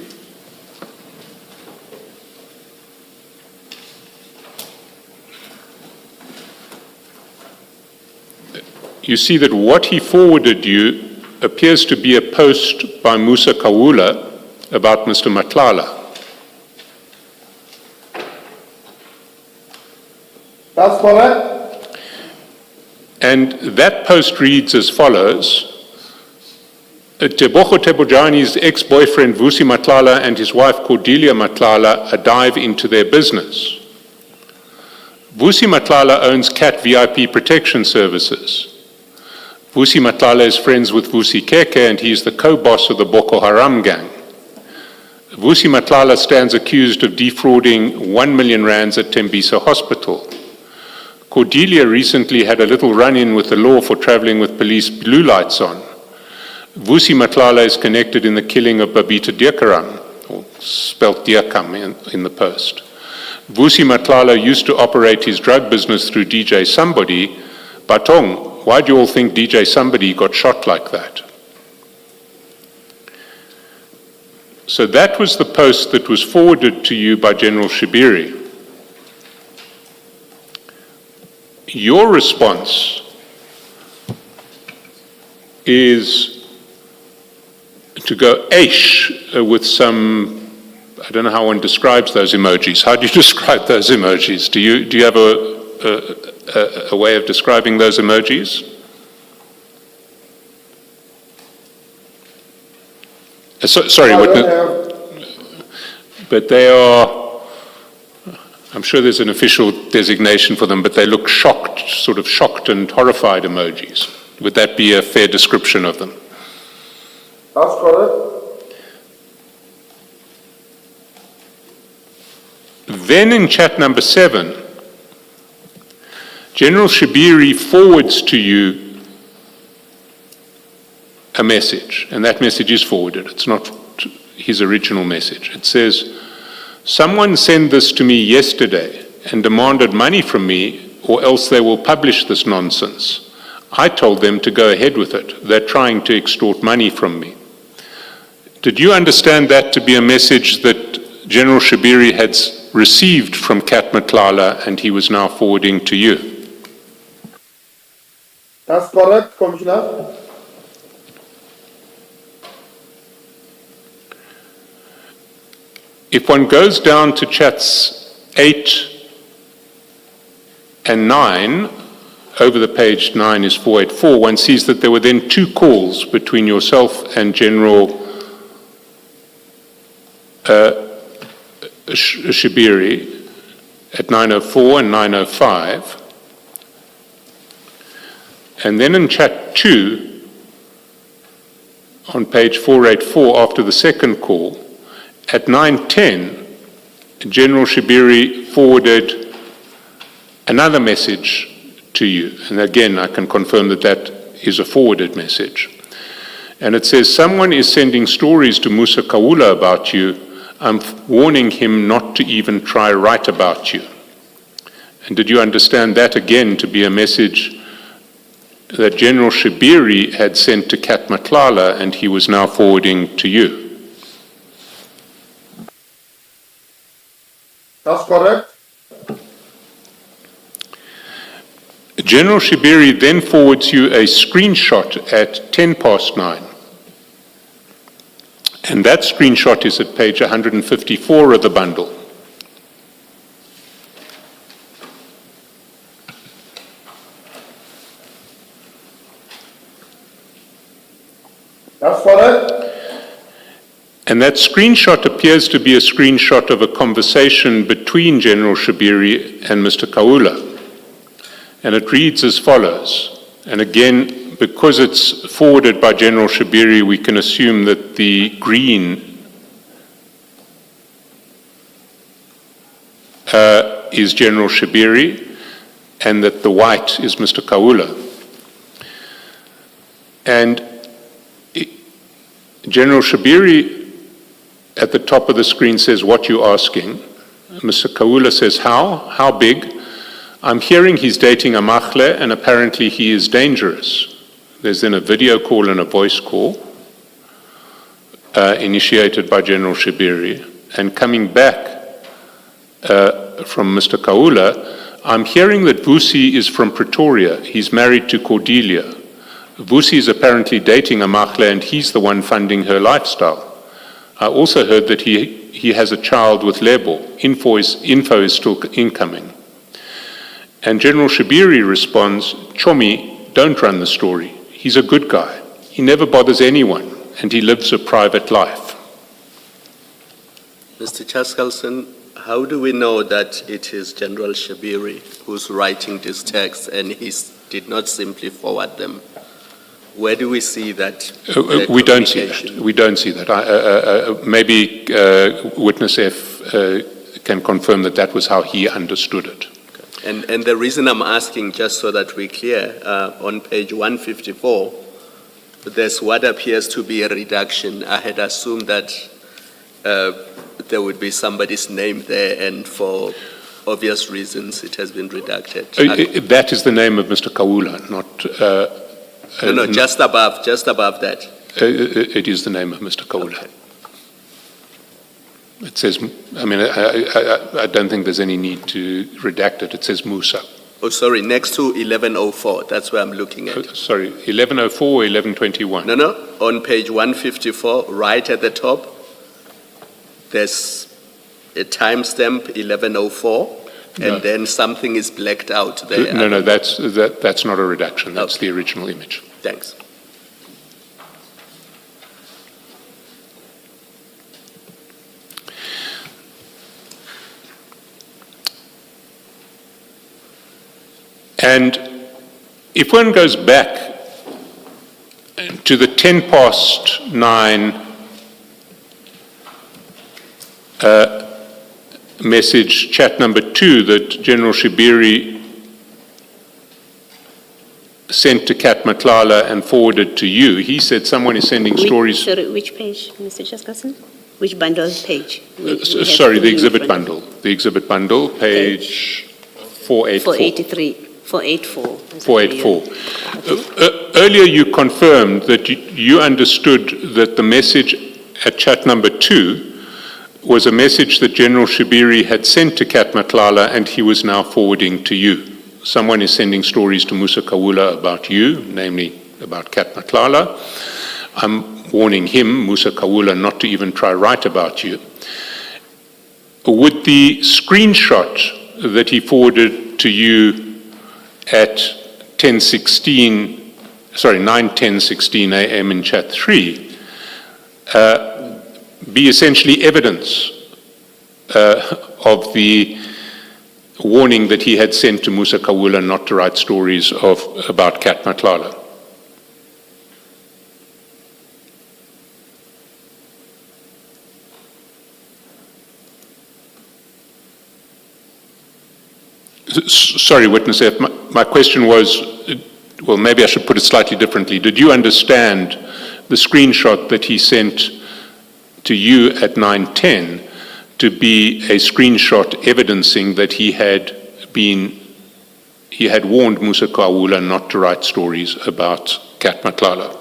you see that what he forwarded you appears to be a post by Musa Kawula about Mr. Matlala. That's correct? And that post reads as follows: Tebogo Tebojani's ex-boyfriend Vusi Matlala and his wife Cordelia Matlala dive into their business. Vusi Matlala owns Cat VIP Protection Services. Vusi Matlala is friends with Vusi Keke, and he is the co-boss of the Boko Haram gang. Vusi Matlala stands accused of defrauding 1 million rands at Tembisa Hospital. Cordelia recently had a little run-in with the law for traveling with police blue lights on. Vusi Matlala is connected in the killing of Babita Diakaram, or spelt Diakam in the post. Vusi Matlala used to operate his drug business through DJ Somebody. Batong, why do you all think DJ Somebody got shot like that? So that was the post that was forwarded to you by General Shibiri. Your response is to go aish with some, I don't know how one describes those emojis. How do you describe those emojis? Do you have a way of describing those emojis? Sorry, but they are, I'm sure there's an official designation for them, but they look shocked, sort of shocked and horrified emojis. Would that be a fair description of them? That's correct? Then in chat number 7, General Shibiri forwards to you a message, and that message is forwarded. It's not his original message. It says, "Someone sent this to me yesterday and demanded money from me, or else they will publish this nonsense. I told them to go ahead with it. They're trying to extort money from me." Did you understand that to be a message that General Shibiri had received from Cat Matlala and he was now forwarding to you? That's correct, Commissioner. If one goes down to chats 8 and 9, over the page 9 is 484, one sees that there were then 2 calls between yourself and General Shibiri at 9:04 and 9:05. And then in chat 2, on page 484 after the second call, at 9:10, General Shibiri forwarded another message to you. And again, I can confirm that that is a forwarded message. And it says, someone is sending stories to Musa Kaula about you. I'm warning him not to even try write about you. And did you understand that again to be a message that General Shibiri had sent to Kat Matlala and he was now forwarding to you? That's correct. General Shibiri then forwards you a screenshot at 9:10. And that screenshot is at page 154 of the bundle. That's correct. And that screenshot appears to be a screenshot of a conversation between General Shibiri and Mr. Kaula. And it reads as follows. And again, because it's forwarded by General Shibiri, we can assume that the green is General Shibiri and that the white is Mr. Kaula. And General Shibiri at the top of the screen says, what you asking? Mr. Kaula says, how? How big? I'm hearing he's dating a Machle and apparently he is dangerous. There's then a video call and a voice call initiated by General Shibiri. And coming back from Mr. Kaula, I'm hearing that Vusi is from Pretoria. He's married to Cordelia. Vusi is apparently dating a Machle and he's the one funding her lifestyle. I also heard that he has a child with Lebo. Info is still incoming. And General Shibiri responds, Chomi, don't run the story. He's a good guy. He never bothers anyone, and he lives a private life. Mr. Chaskalson, how do we know that it is General Shibiri who's writing this text and he did not simply forward them? Where do we see that? We don't see that. We don't see that. Maybe Witness F can confirm that that was how he understood it. And the reason I'm asking, just so that we're clear, on page 154, there's what appears to be a reduction. I had assumed that there would be somebody's name there, and for obvious reasons, it has been redacted. That is the name of Mr. Kaula, not... No, just above that. It is the name of Mr. Kaula. Okay. It says, I mean, I don't think there's any need to redact it. It says Musa. Oh, sorry, next to 1104, that's where I'm looking at. Sorry, 1104 or 1121? No, on page 154, right at the top, there's a timestamp 1104, No. and then something is blacked out there. No, that's not a redaction. That's Okay. the original image. Thanks. And if one goes back to the 9:10 message, chat number 2, that General Shibiri sent to Kat Matlala and forwarded to you, he said someone is sending stories... Sorry, which page, Mr. Chaskasan? Which bundle page? We have sorry, two the in exhibit front. bundle. The exhibit bundle, page 484. 484. 484. Earlier you confirmed that you understood that the message at chat number 2 was a message that General Shibiri had sent to Kat Matlala and he was now forwarding to you. Someone is sending stories to Musa Kaula about you, namely about Kat Matlala. I'm warning him, Musa Kaula, not to even try write about you. Would the screenshot that he forwarded to you at 9:10:16 a.m. in chat 3 be essentially evidence of the warning that he had sent to Musa Kaula not to write stories about Kat Matlala? Sorry, Witness F, my question was, well, maybe I should put it slightly differently. Did you understand the screenshot that he sent to you at 9:10 to be a screenshot evidencing that he had warned Musa Kawula not to write stories about Kat Matlala?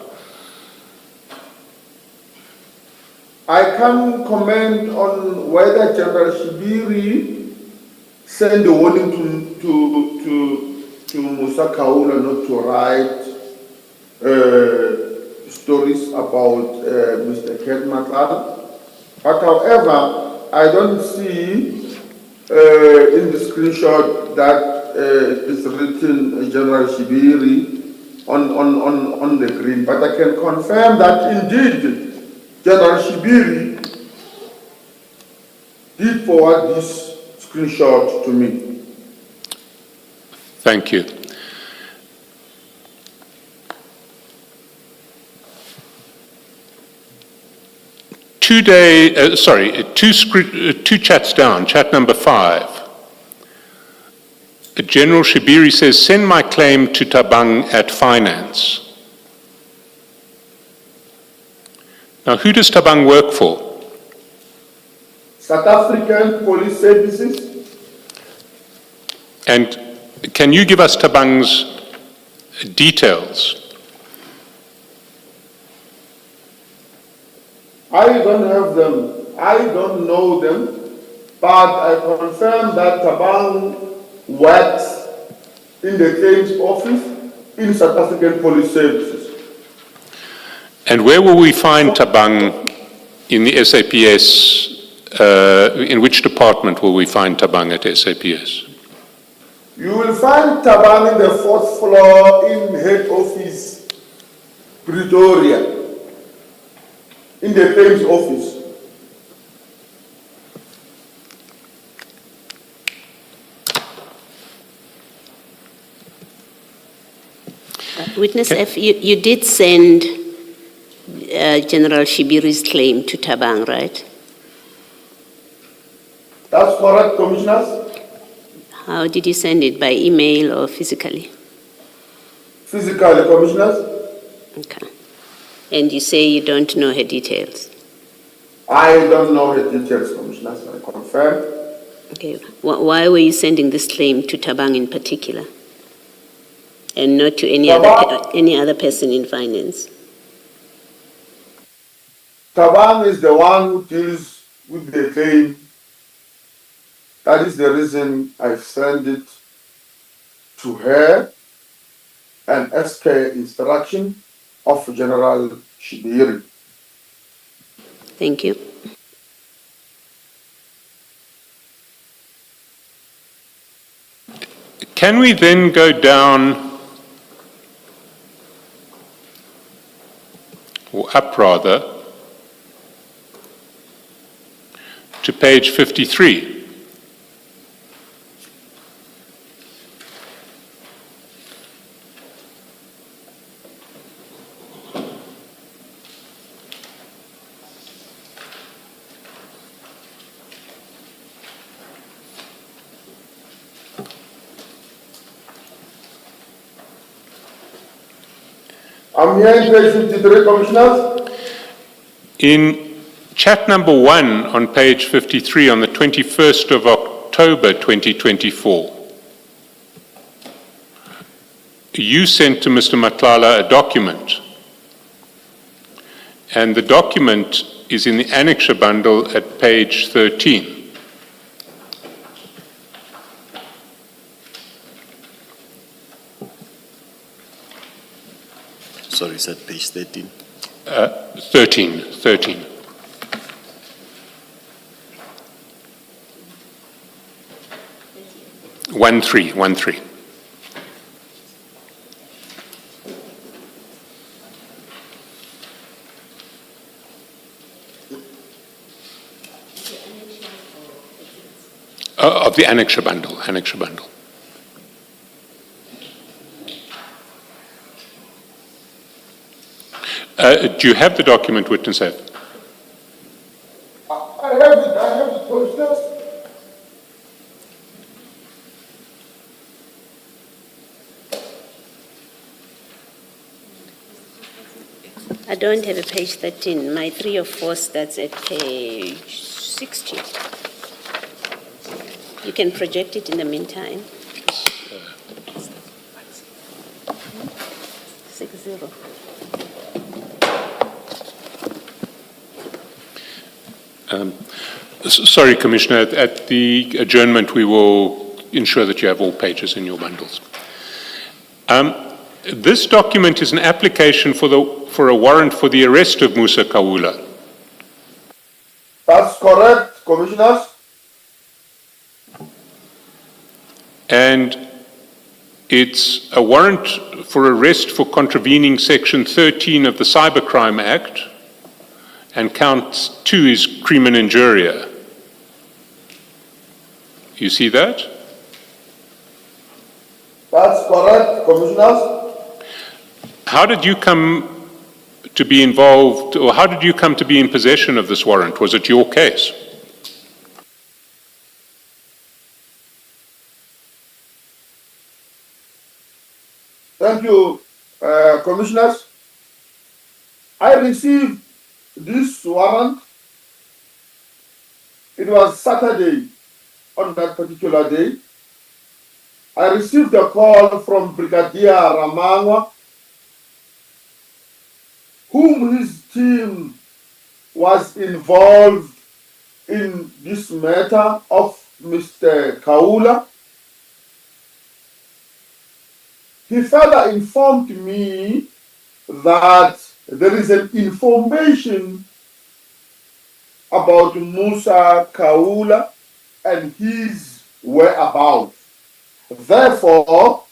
I can't comment on whether General Shibiri sent a warning to Musa Kawula not to write stories about Mr. Kat Matlala. But however, I don't see in the screenshot that it's written General Shibiri on the green. But I can confirm that indeed General Shibiri did forward this screenshot to me. Thank you. Two chats down, chat number 5. General Shibiri says, send my claim to Tabang at finance. Now, who does Tabang work for? South African Police Services. And can you give us Tabang's details? I don't have them. I don't know them, but I confirm that Tabang works in the claims office in South African Police Services. And where will we find Tabang in the SAPS? In which department will we find Tabang at SAPS? You will find Tabang in the 4th floor in head office, Pretoria, in the claims office. Witness F, you did send General Shibiri's claim to Tabang, right? That's correct, Commissioners. How did you send it, by email or physically? Physically, Commissioners. Okay. And you say you don't know her details? I don't know the details, Commissioners, I confirm. Okay. Why were you sending this claim to Tabang in particular? And not to any other person in finance? Tabang is the one who deals with the claim. That is the reason I sent it to her and asked her instruction of General Shibiri. Thank you. Can we then go down, or up rather, to page 53? I'm here in page 53, Commissioners. In chat number 1 on page 53 on the 21st of October 2024, you sent to Mr. Matlala a document, and the document is in the annexure bundle at page 13. Sorry, is that page 13? 13. One three. Of the annexure bundle. Do you have the document, Witness F? I have it, Commissioners. I don't have a page 13. My 3 or 4 starts at page 60. You can project it in the meantime. 60. Sorry, Commissioner, at the adjournment, we will ensure that you have all pages in your bundles. This document is an application for a warrant for the arrest of Musa Kaula. That's correct, Commissioners. And it's a warrant for arrest for contravening Section 13 of the Cybercrime Act, and count 2 is crime and injuria. You see that? That's correct, Commissioners. How did you come to be involved, or how did you come to be in possession of this warrant? Was it your case? Thank you, Commissioners. I received this warrant. It was Saturday on that particular day. I received a call from Brigadier Ramangwa, whom his team was involved in this matter of Mr. Kaula. He further informed me that there is an information about Musa Kaula and his whereabouts. Therefore,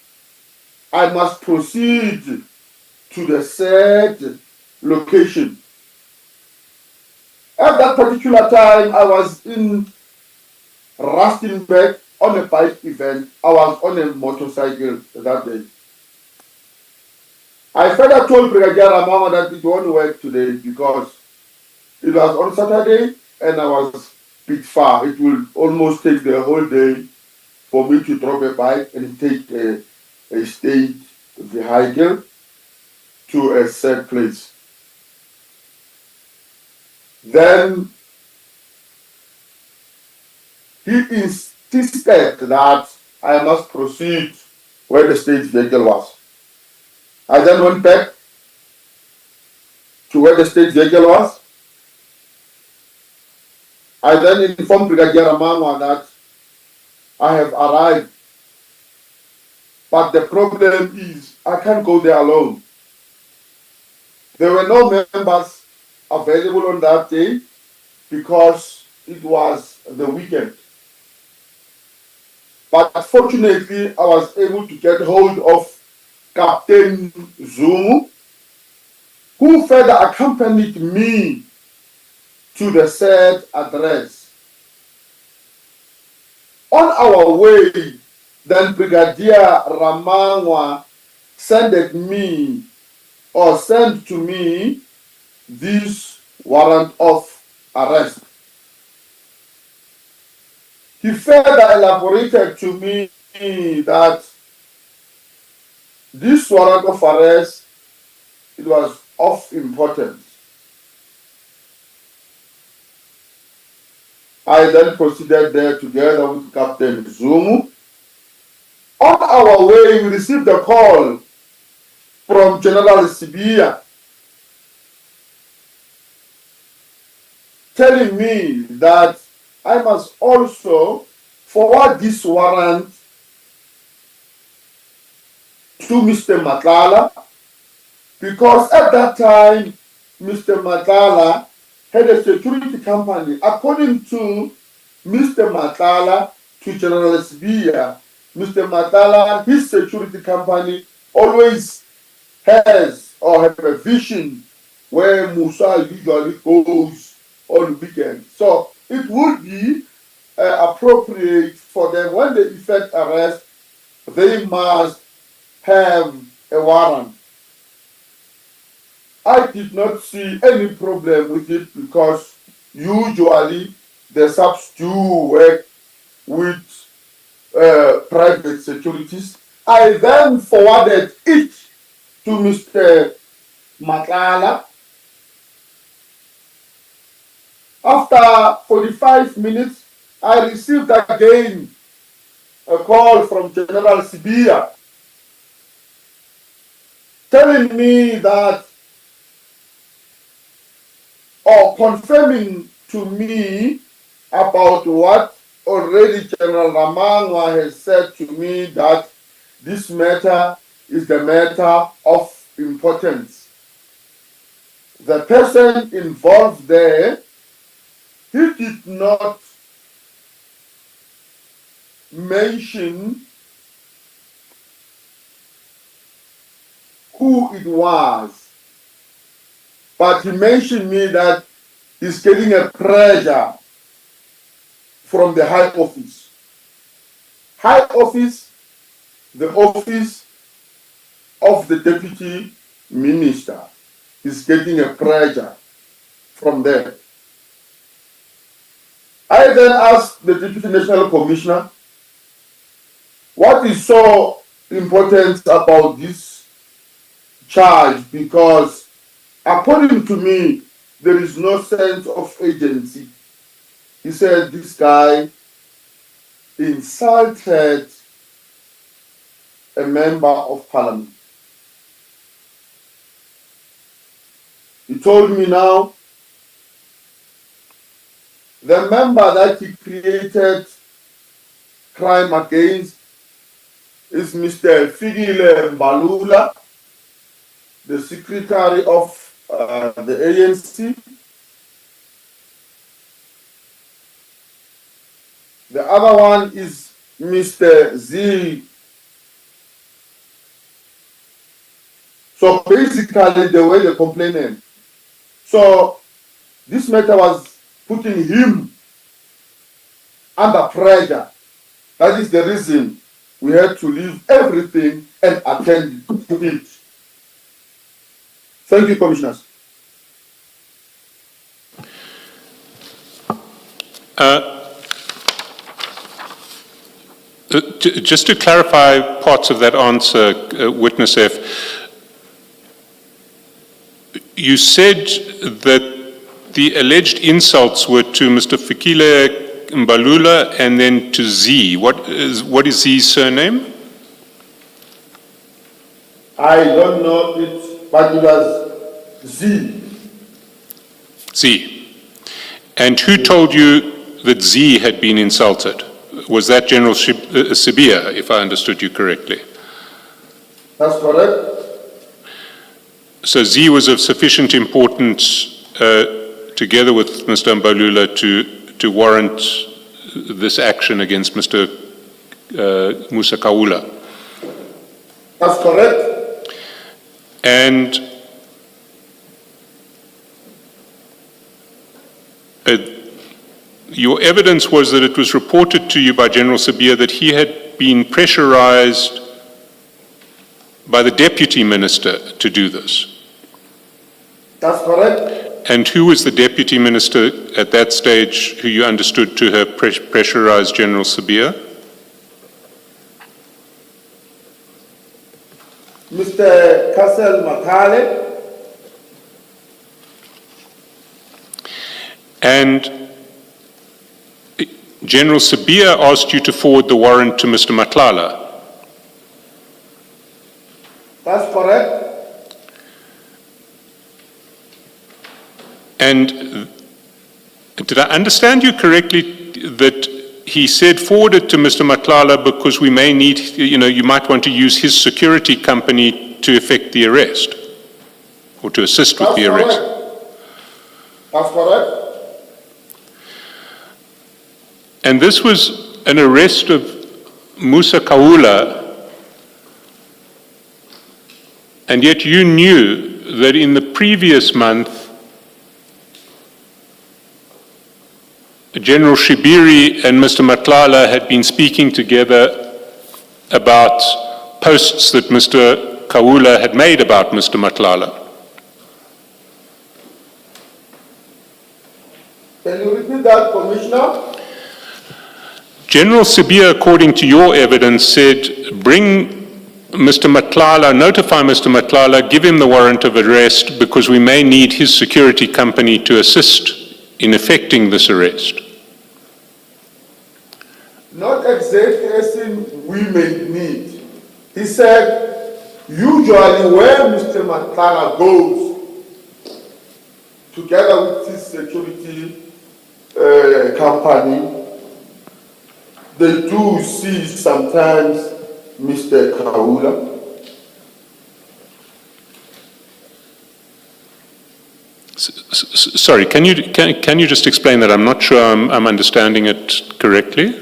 I must proceed to the said location. At that particular time, I was in Rustenburg on a bike event. I was on a motorcycle that day. I further told Brigadier Ramama that it won't work today because it was on Saturday and I was a bit far. It will almost take the whole day for me to drop a bike and take a state vehicle to a said place. Then he insisted that I must proceed where the state vehicle was. I then went back to where the state vehicle was. I then informed Brigadier Ramangwa that I have arrived. But the problem is I can't go there alone. There were no members available on that day because it was the weekend. But fortunately, I was able to get hold of Captain Zumu, who further accompanied me to the said address. On our way, then Brigadier Ramangwa sent to me this warrant of arrest. He further elaborated to me that this warrant of arrest, it was of importance. I then proceeded there together with Captain Zumu. On our way, we received a call from General Sibia telling me that I must also forward this warrant to Mr. Matlala, because at that time, Mr. Matlala had a security company. According to Mr. Matlala, to General Sibia, Mr. Matlala and his security company always has or have a vision where Musa usually goes on weekends. So it would be appropriate for them, when they effect arrest, they must have a warrant. I did not see any problem with it because usually the subs do work with private securities. I then forwarded it to Mr. Matlala After 45 minutes, I received again a call from General Sibia telling me that, or confirming to me about what already General Ramangwa has said to me, that this matter is the matter of importance. The person involved there, he did not mention who it was, but he mentioned me that he's getting a pressure from the high office. High office, the office of the deputy minister, is getting a pressure from there. I then asked the deputy national commissioner, what is so important about this charge? Because according to me, there is no sense of agency. He said this guy insulted a member of parliament. He told me now, the member that he created crime against is Mr. Fikile Mbalula, the secretary of the ANC. The other one is Mr. Z. So basically, they were the complainant. So this matter was putting him under pressure. That is the reason we had to leave everything and attend to it. Thank you, commissioners. Just to clarify parts of that answer, Witness F, you said that the alleged insults were to Mr. Fikile Mbalula and then to Z. What is Z's surname? I don't know it, but it was Z. Z. And who told you that Z had been insulted? Was that General Sibia, if I understood you correctly? That's correct. So Z was of sufficient importance, together with Mr. Mbalula, to warrant this action against Mr. Musa Kaula. That's correct. And your evidence was that it was reported to you by General Sibia that he had been pressurized by the deputy minister to do this. That's correct. And who was the deputy minister at that stage who you understood to have pressurized General Sibia? Mr. Kassel Makale. And General Sibia asked you to forward the warrant to Mr. Matlala. That's correct. And did I understand you correctly that he said forward it to Mr. Matlala because we may need, you might want to use his security company to effect the arrest or to assist with the arrest? That's correct. And this was an arrest of Musa Kaula, and yet you knew that in the previous month, General Shibiri and Mr. Matlala had been speaking together about posts that Mr. Kaula had made about Mr. Matlala. Can you repeat that, Commissioner? General Sibia, according to your evidence, said, bring Mr. Matlala, notify Mr. Matlala, give him the warrant of arrest because we may need his security company to assist in effecting this arrest? Not exactly as in we may need. He said, usually where Mr. Matala goes, together with his security company, they do see sometimes Mr. Kaula. Sorry, can you just explain that? I'm not sure I'm understanding it correctly.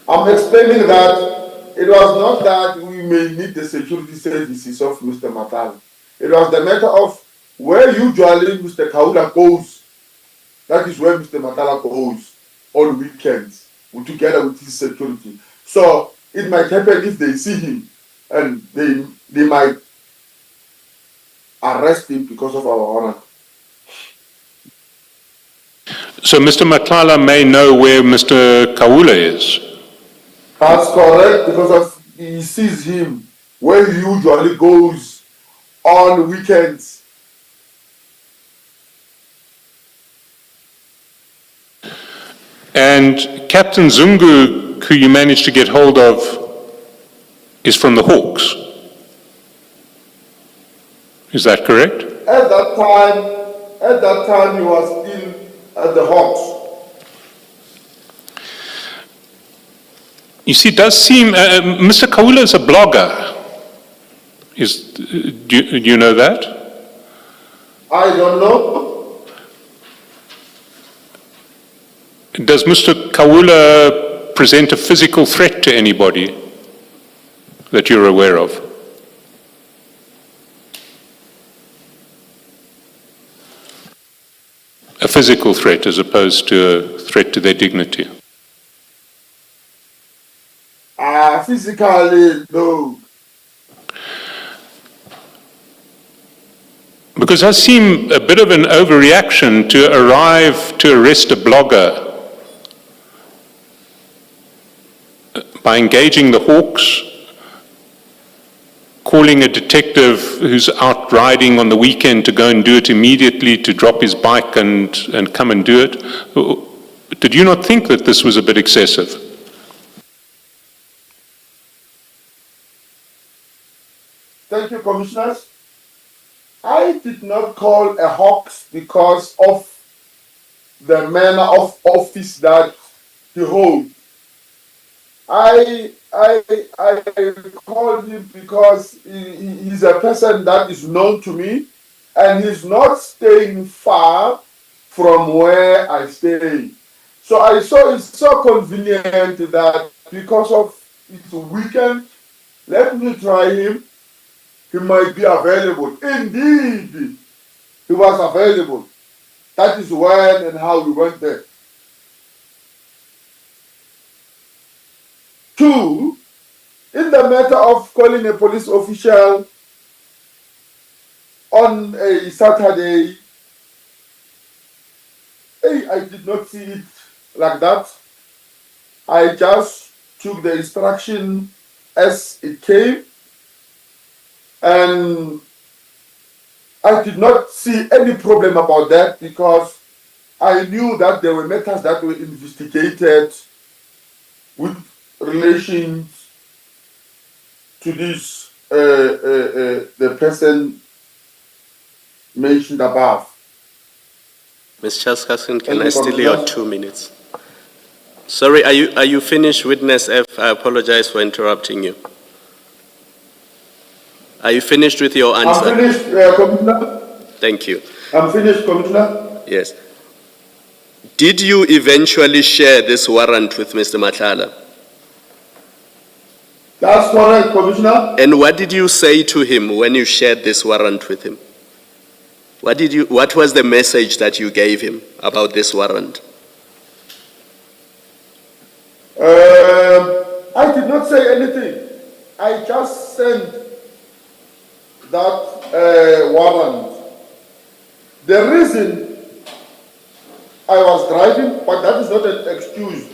I'm explaining that it was not that we may need the security services of Mr. Matala. It was the matter of where usually Mr. Kaula goes. That is where Mr. Matala goes on weekends, together with his security. So it might happen if they see him, and they might arrest him because of our honor. So Mr. Matlala may know where Mr. Kaula is. That's correct, because of he sees him where he usually goes on weekends. And Captain Zungu, who you managed to get hold of, is from the Hawks. Is that correct? At that time he was still at the Hawks. You see, it does seem, Mr. Kaula is a blogger. Do you know that? I don't know. Does Mr. Kaula present a physical threat to anybody that you're aware of? A physical threat as opposed to a threat to their dignity? Physically, no. Because it does seem a bit of an overreaction to arrive to arrest a blogger by engaging the Hawks, calling a detective who's out riding on the weekend to go and do it immediately, to drop his bike and come and do it. Did you not think that this was a bit excessive? Thank you, commissioners. I did not call a Hawks because of the manner of office that he holds. I called him because he's a person that is known to me, and he's not staying far from where I stay. So I saw it's so convenient that because of it's a weekend, let me try him. He might be available. Indeed, he was available. That is when and how we went there. Two, in the matter of calling a police official on a Saturday, I did not see it like that. I just took the instruction as it came, and I did not see any problem about that because I knew that there were matters that were investigated with relations to this, the person mentioned above. Ms. Chaskaskin, can I steal your 2 minutes? Sorry, are you finished, witness F? I apologize for interrupting you. Are you finished with your answer? I'm finished, Commissioner. Thank you. I'm finished, Commissioner. Yes. Did you eventually share this warrant with Mr. Matlala? That's correct, Commissioner. And what did you say to him when you shared this warrant with him? What was the message that you gave him about this warrant? I did not say anything. I just sent that warrant. The reason I was driving, but that is not an excuse.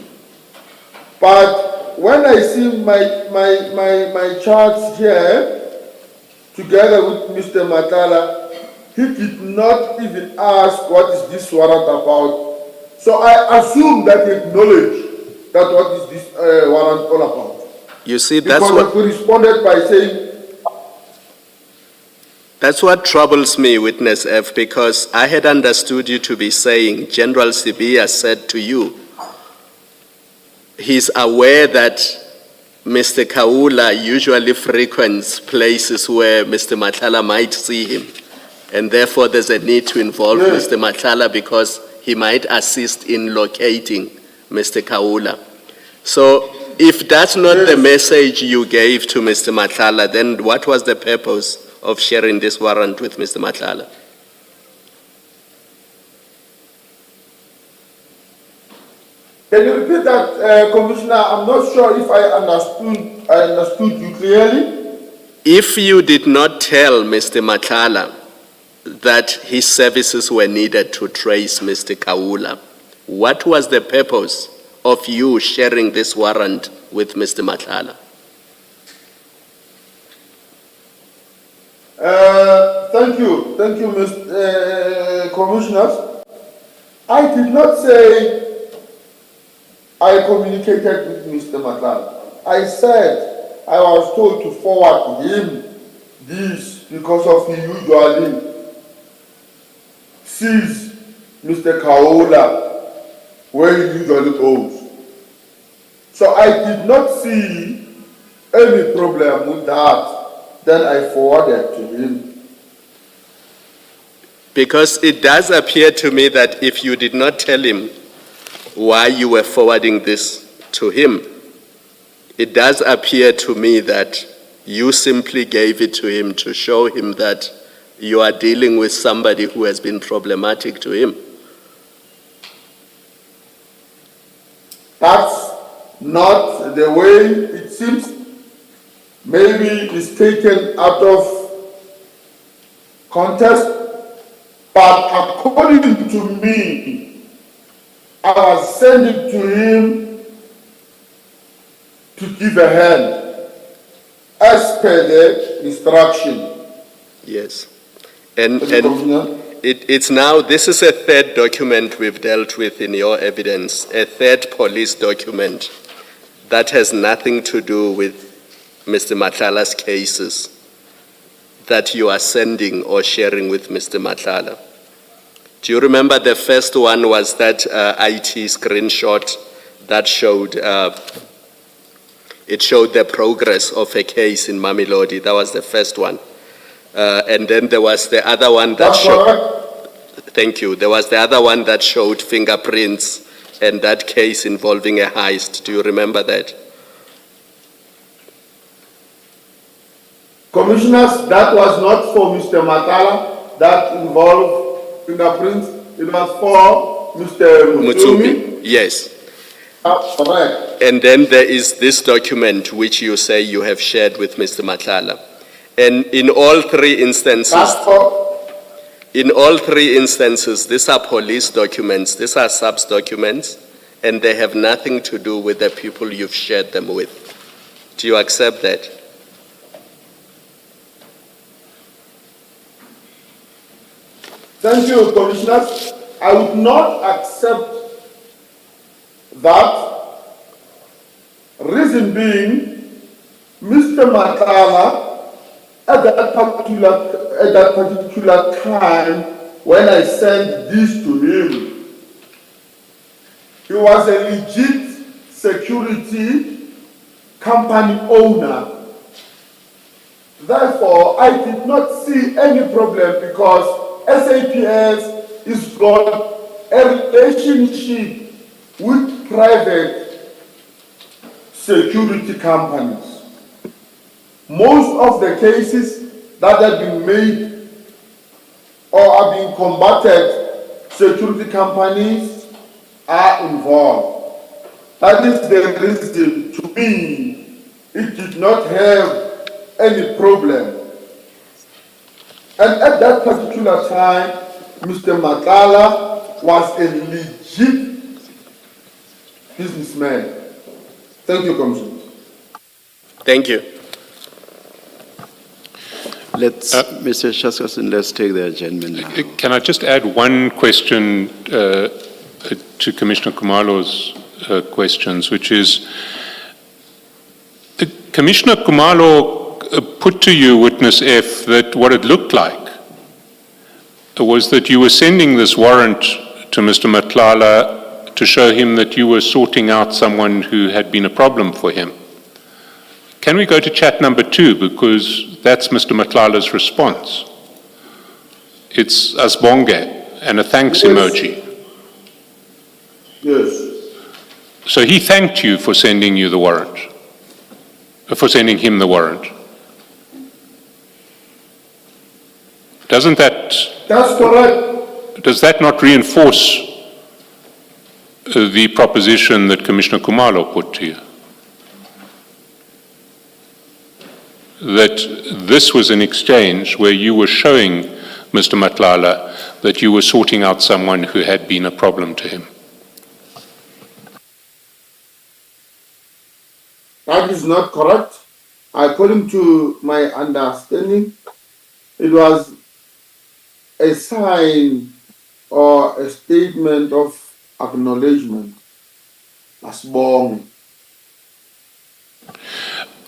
But when I see my charts here, together with Mr. Matala, he did not even ask what is this warrant about. So I assume that he acknowledged that what is this warrant all about. You see, that's Because what, he responded by saying, that's what troubles me, Witness F, because I had understood you to be saying General Sibiya said to you, he's aware that Mr. Kaula usually frequents places where Mr. Matlala might see him, and therefore there's a need to involve Yes. Mr. Matlala because he might assist in locating Mr. Kaula. So if that's not the Yes. message you gave to Mr. Matlala, then what was the purpose of sharing this warrant with Mr. Matlala? can you repeat that, Commissioner? I'm not sure if I understood you clearly. If you did not tell Mr. Matlala that his services were needed to trace Mr. Kaula, what was the purpose of you sharing this warrant with Mr. Matlala? Thank you, Mr. Commissioners. I did not say I communicated with Mr. Matlala. I said I was told to forward him this because of he usually sees Mr. Kaola where he usually goes. So I did not see any problem with that. Then I forwarded to him. Because it does appear to me that if you did not tell him why you were forwarding this to him, it does appear to me that you simply gave it to him to show him that you are dealing with somebody who has been problematic to him. That's not the way it seems. Maybe it's taken out of context, but according to me, I was sending to him to give a hand as per the instruction. Yes. And Commissioner? it's now, this is a third document we've dealt with in your evidence, a third police document that has nothing to do with Mr. Matlala's cases that you are sending or sharing with Mr. Matlala. Do you remember the first one was that IT screenshot that showed, it showed the progress of a case in Mamelodi? That was the first one. And then there was the other one that That's showed, correct. thank you, there was the other one that showed fingerprints and that case involving a heist. Do you remember that? Commissioners, that was not for Mr. Matala, that involved fingerprints. It was for Mr. Mutsumi. Yes. That's correct. And then there is this document which you say you have shared with Mr. Matlala. And in all three instances, That's for, these are police documents, these are SAPS documents, and they have nothing to do with the people you've shared them with. Do you accept that? thank you, Commissioners. I would not accept that. Reason being, Mr. Matala, at that particular time, when I sent this to him, he was a legit security company owner. Therefore, I did not see any problem because SAPS is got a relationship with private security companies. Most of the cases that have been made or are being combated, security companies are involved. That is the reason, to me, it did not have any problem. And at that particular time, Mr. Matlala was a legit businessman. Thank you, Commissioner. Thank you. Let's, Mr. Shaskasin, let's take the adjournment now. Can I just add one question to Commissioner Kumalo's questions, which is, Commissioner Kumalo put to you, Witness F, that what it looked like was that you were sending this warrant to Mr. Matlala to show him that you were sorting out someone who had been a problem for him. Can we go to chat number 2, because that's Mr. Matlala's response. It's Asbonge and a thanks Yes. emoji. Yes. So he thanked you for sending you the warrant, for sending him the warrant. Doesn't that, That's correct. does that not reinforce the proposition that Commissioner Kumalo put to you? That this was an exchange where you were showing Mr. Matlala that you were sorting out someone who had been a problem to him. That is not correct. According to my understanding, it was a sign or a statement of acknowledgement. Asbong.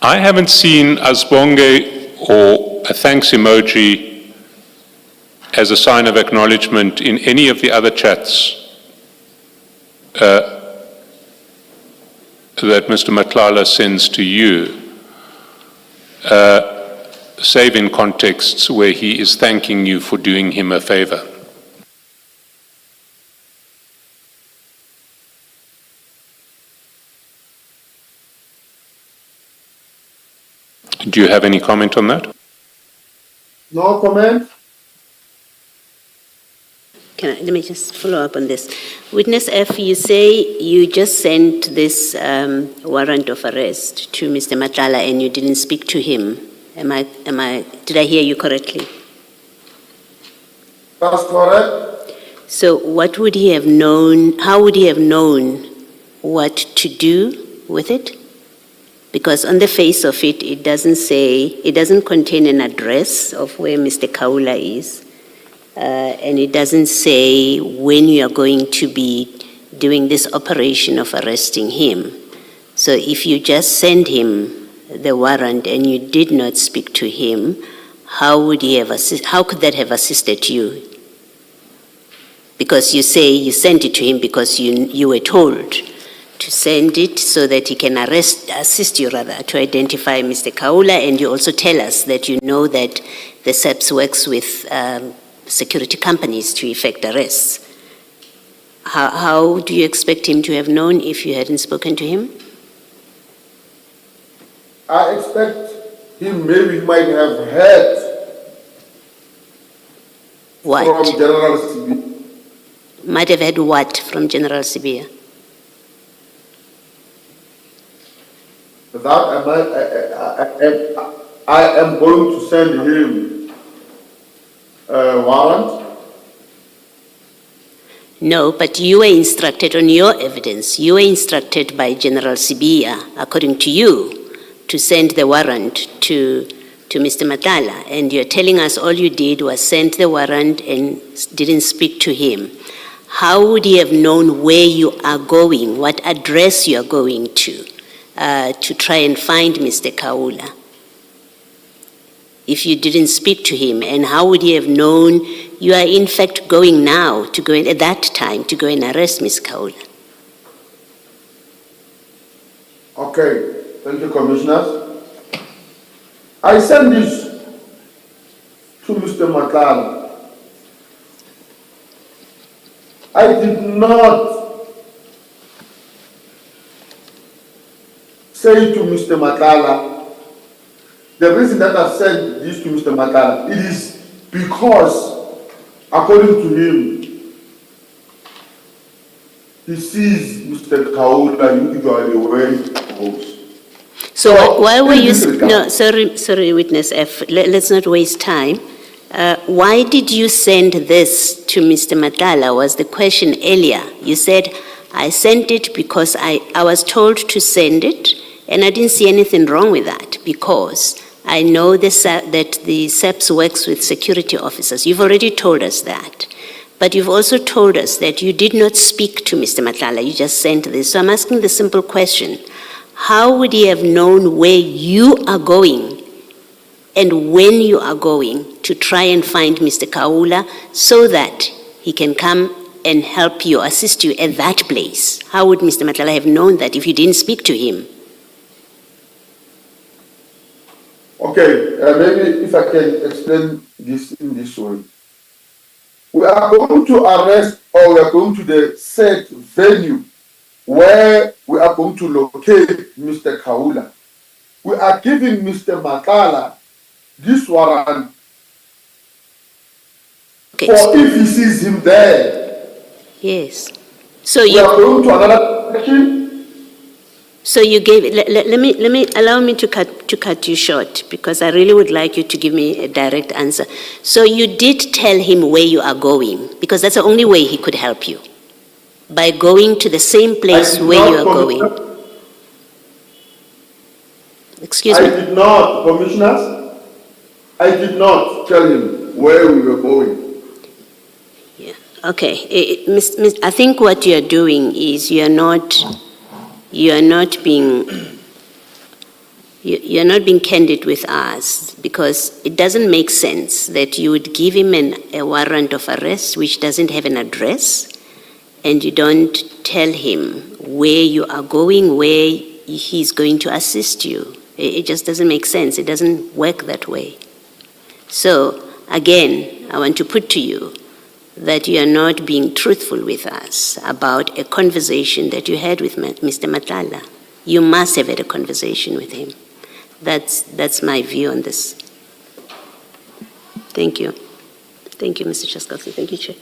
I haven't seen Asbonge or a thanks emoji as a sign of acknowledgement in any of the other chats that Mr. Matlala sends to you, save in contexts where he is thanking you for doing him a favor. Do you have any comment on that? No comment? Let me just follow up on this. Witness F, you say you just sent this warrant of arrest to Mr. Matlala and you didn't speak to him. Did I hear you correctly? That's correct. So what would he have known, how would he have known what to do with it? Because on the face of it, it doesn't contain an address of where Mr. Kaula is. And it doesn't say when you are going to be doing this operation of arresting him. So if you just send him the warrant and you did not speak to him, how could that have assisted you? Because you say you sent it to him because you were told to send it so that he can assist you to identify Mr. Kaula, and you also tell us that you know that the SAPS works with security companies to effect arrests. How do you expect him to have known if you hadn't spoken to him? I expect him maybe might have heard What? from General CB. Might have had what from General Sibia? That I am going to send him a warrant. No, but you were instructed on your evidence. You were instructed by General Sibia, according to you, to send the warrant to Mr. Matlala. And you're telling us all you did was send the warrant and didn't speak to him. How would he have known where you are going, what address you are going to try and find Mr. Kaula? If you didn't speak to him, and how would he have known you are in fact going now at that time to go and arrest Ms. Kaula? Okay, thank you, Commissioners. I sent this to Mr. Matlala. I did not say to Mr. Matlala, the reason that I sent this to Mr. Matlala, it is because, according to him, he sees Mr. Kaula usually wearing clothes. So why were you, in this regard- no, sorry, Witness F, let's not waste time. Why did you send this to Mr. Matlala was the question earlier. You said, I sent it because I was told to send it, and I didn't see anything wrong with that, because I know that the SAPS works with security officers. You've already told us that. But you've also told us that you did not speak to Mr. Matlala, you just sent this. So I'm asking the simple question, how would he have known where you are going and when you are going to try and find Mr. Kaula so that he can come and help you, assist you at that place? How would Mr. Matlala have known that if you didn't speak to him? Okay, maybe if I can explain this in this way. We are going to arrest, or we are going to the set venue where we are going to locate Mr. Kaula. We are giving Mr. Matlala this warrant Okay. for if he sees him there. Yes. So We you. are going to another section. So you gave, allow me to cut you short, because I really would like you to give me a direct answer. So you did tell him where you are going, because that's the only way he could help you, by going to the same place where you are going. Excuse me? I did not, commissioners. I did not tell him where we were going. Yeah. Okay. I think what you are doing is you're not being candid with us, because it doesn't make sense that you would give him a warrant of arrest which doesn't have an address, and you don't tell him where you are going, where he's going to assist you. It just doesn't make sense. It doesn't work that way. So again, I want to put to you that you are not being truthful with us about a conversation that you had with Mr. Matlala. You must have had a conversation with him. That's my view on this. Thank you. Thank you, Mr. Chaskowski. Thank you, Chair.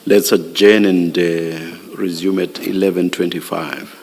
Let's adjourn and resume at 11:25.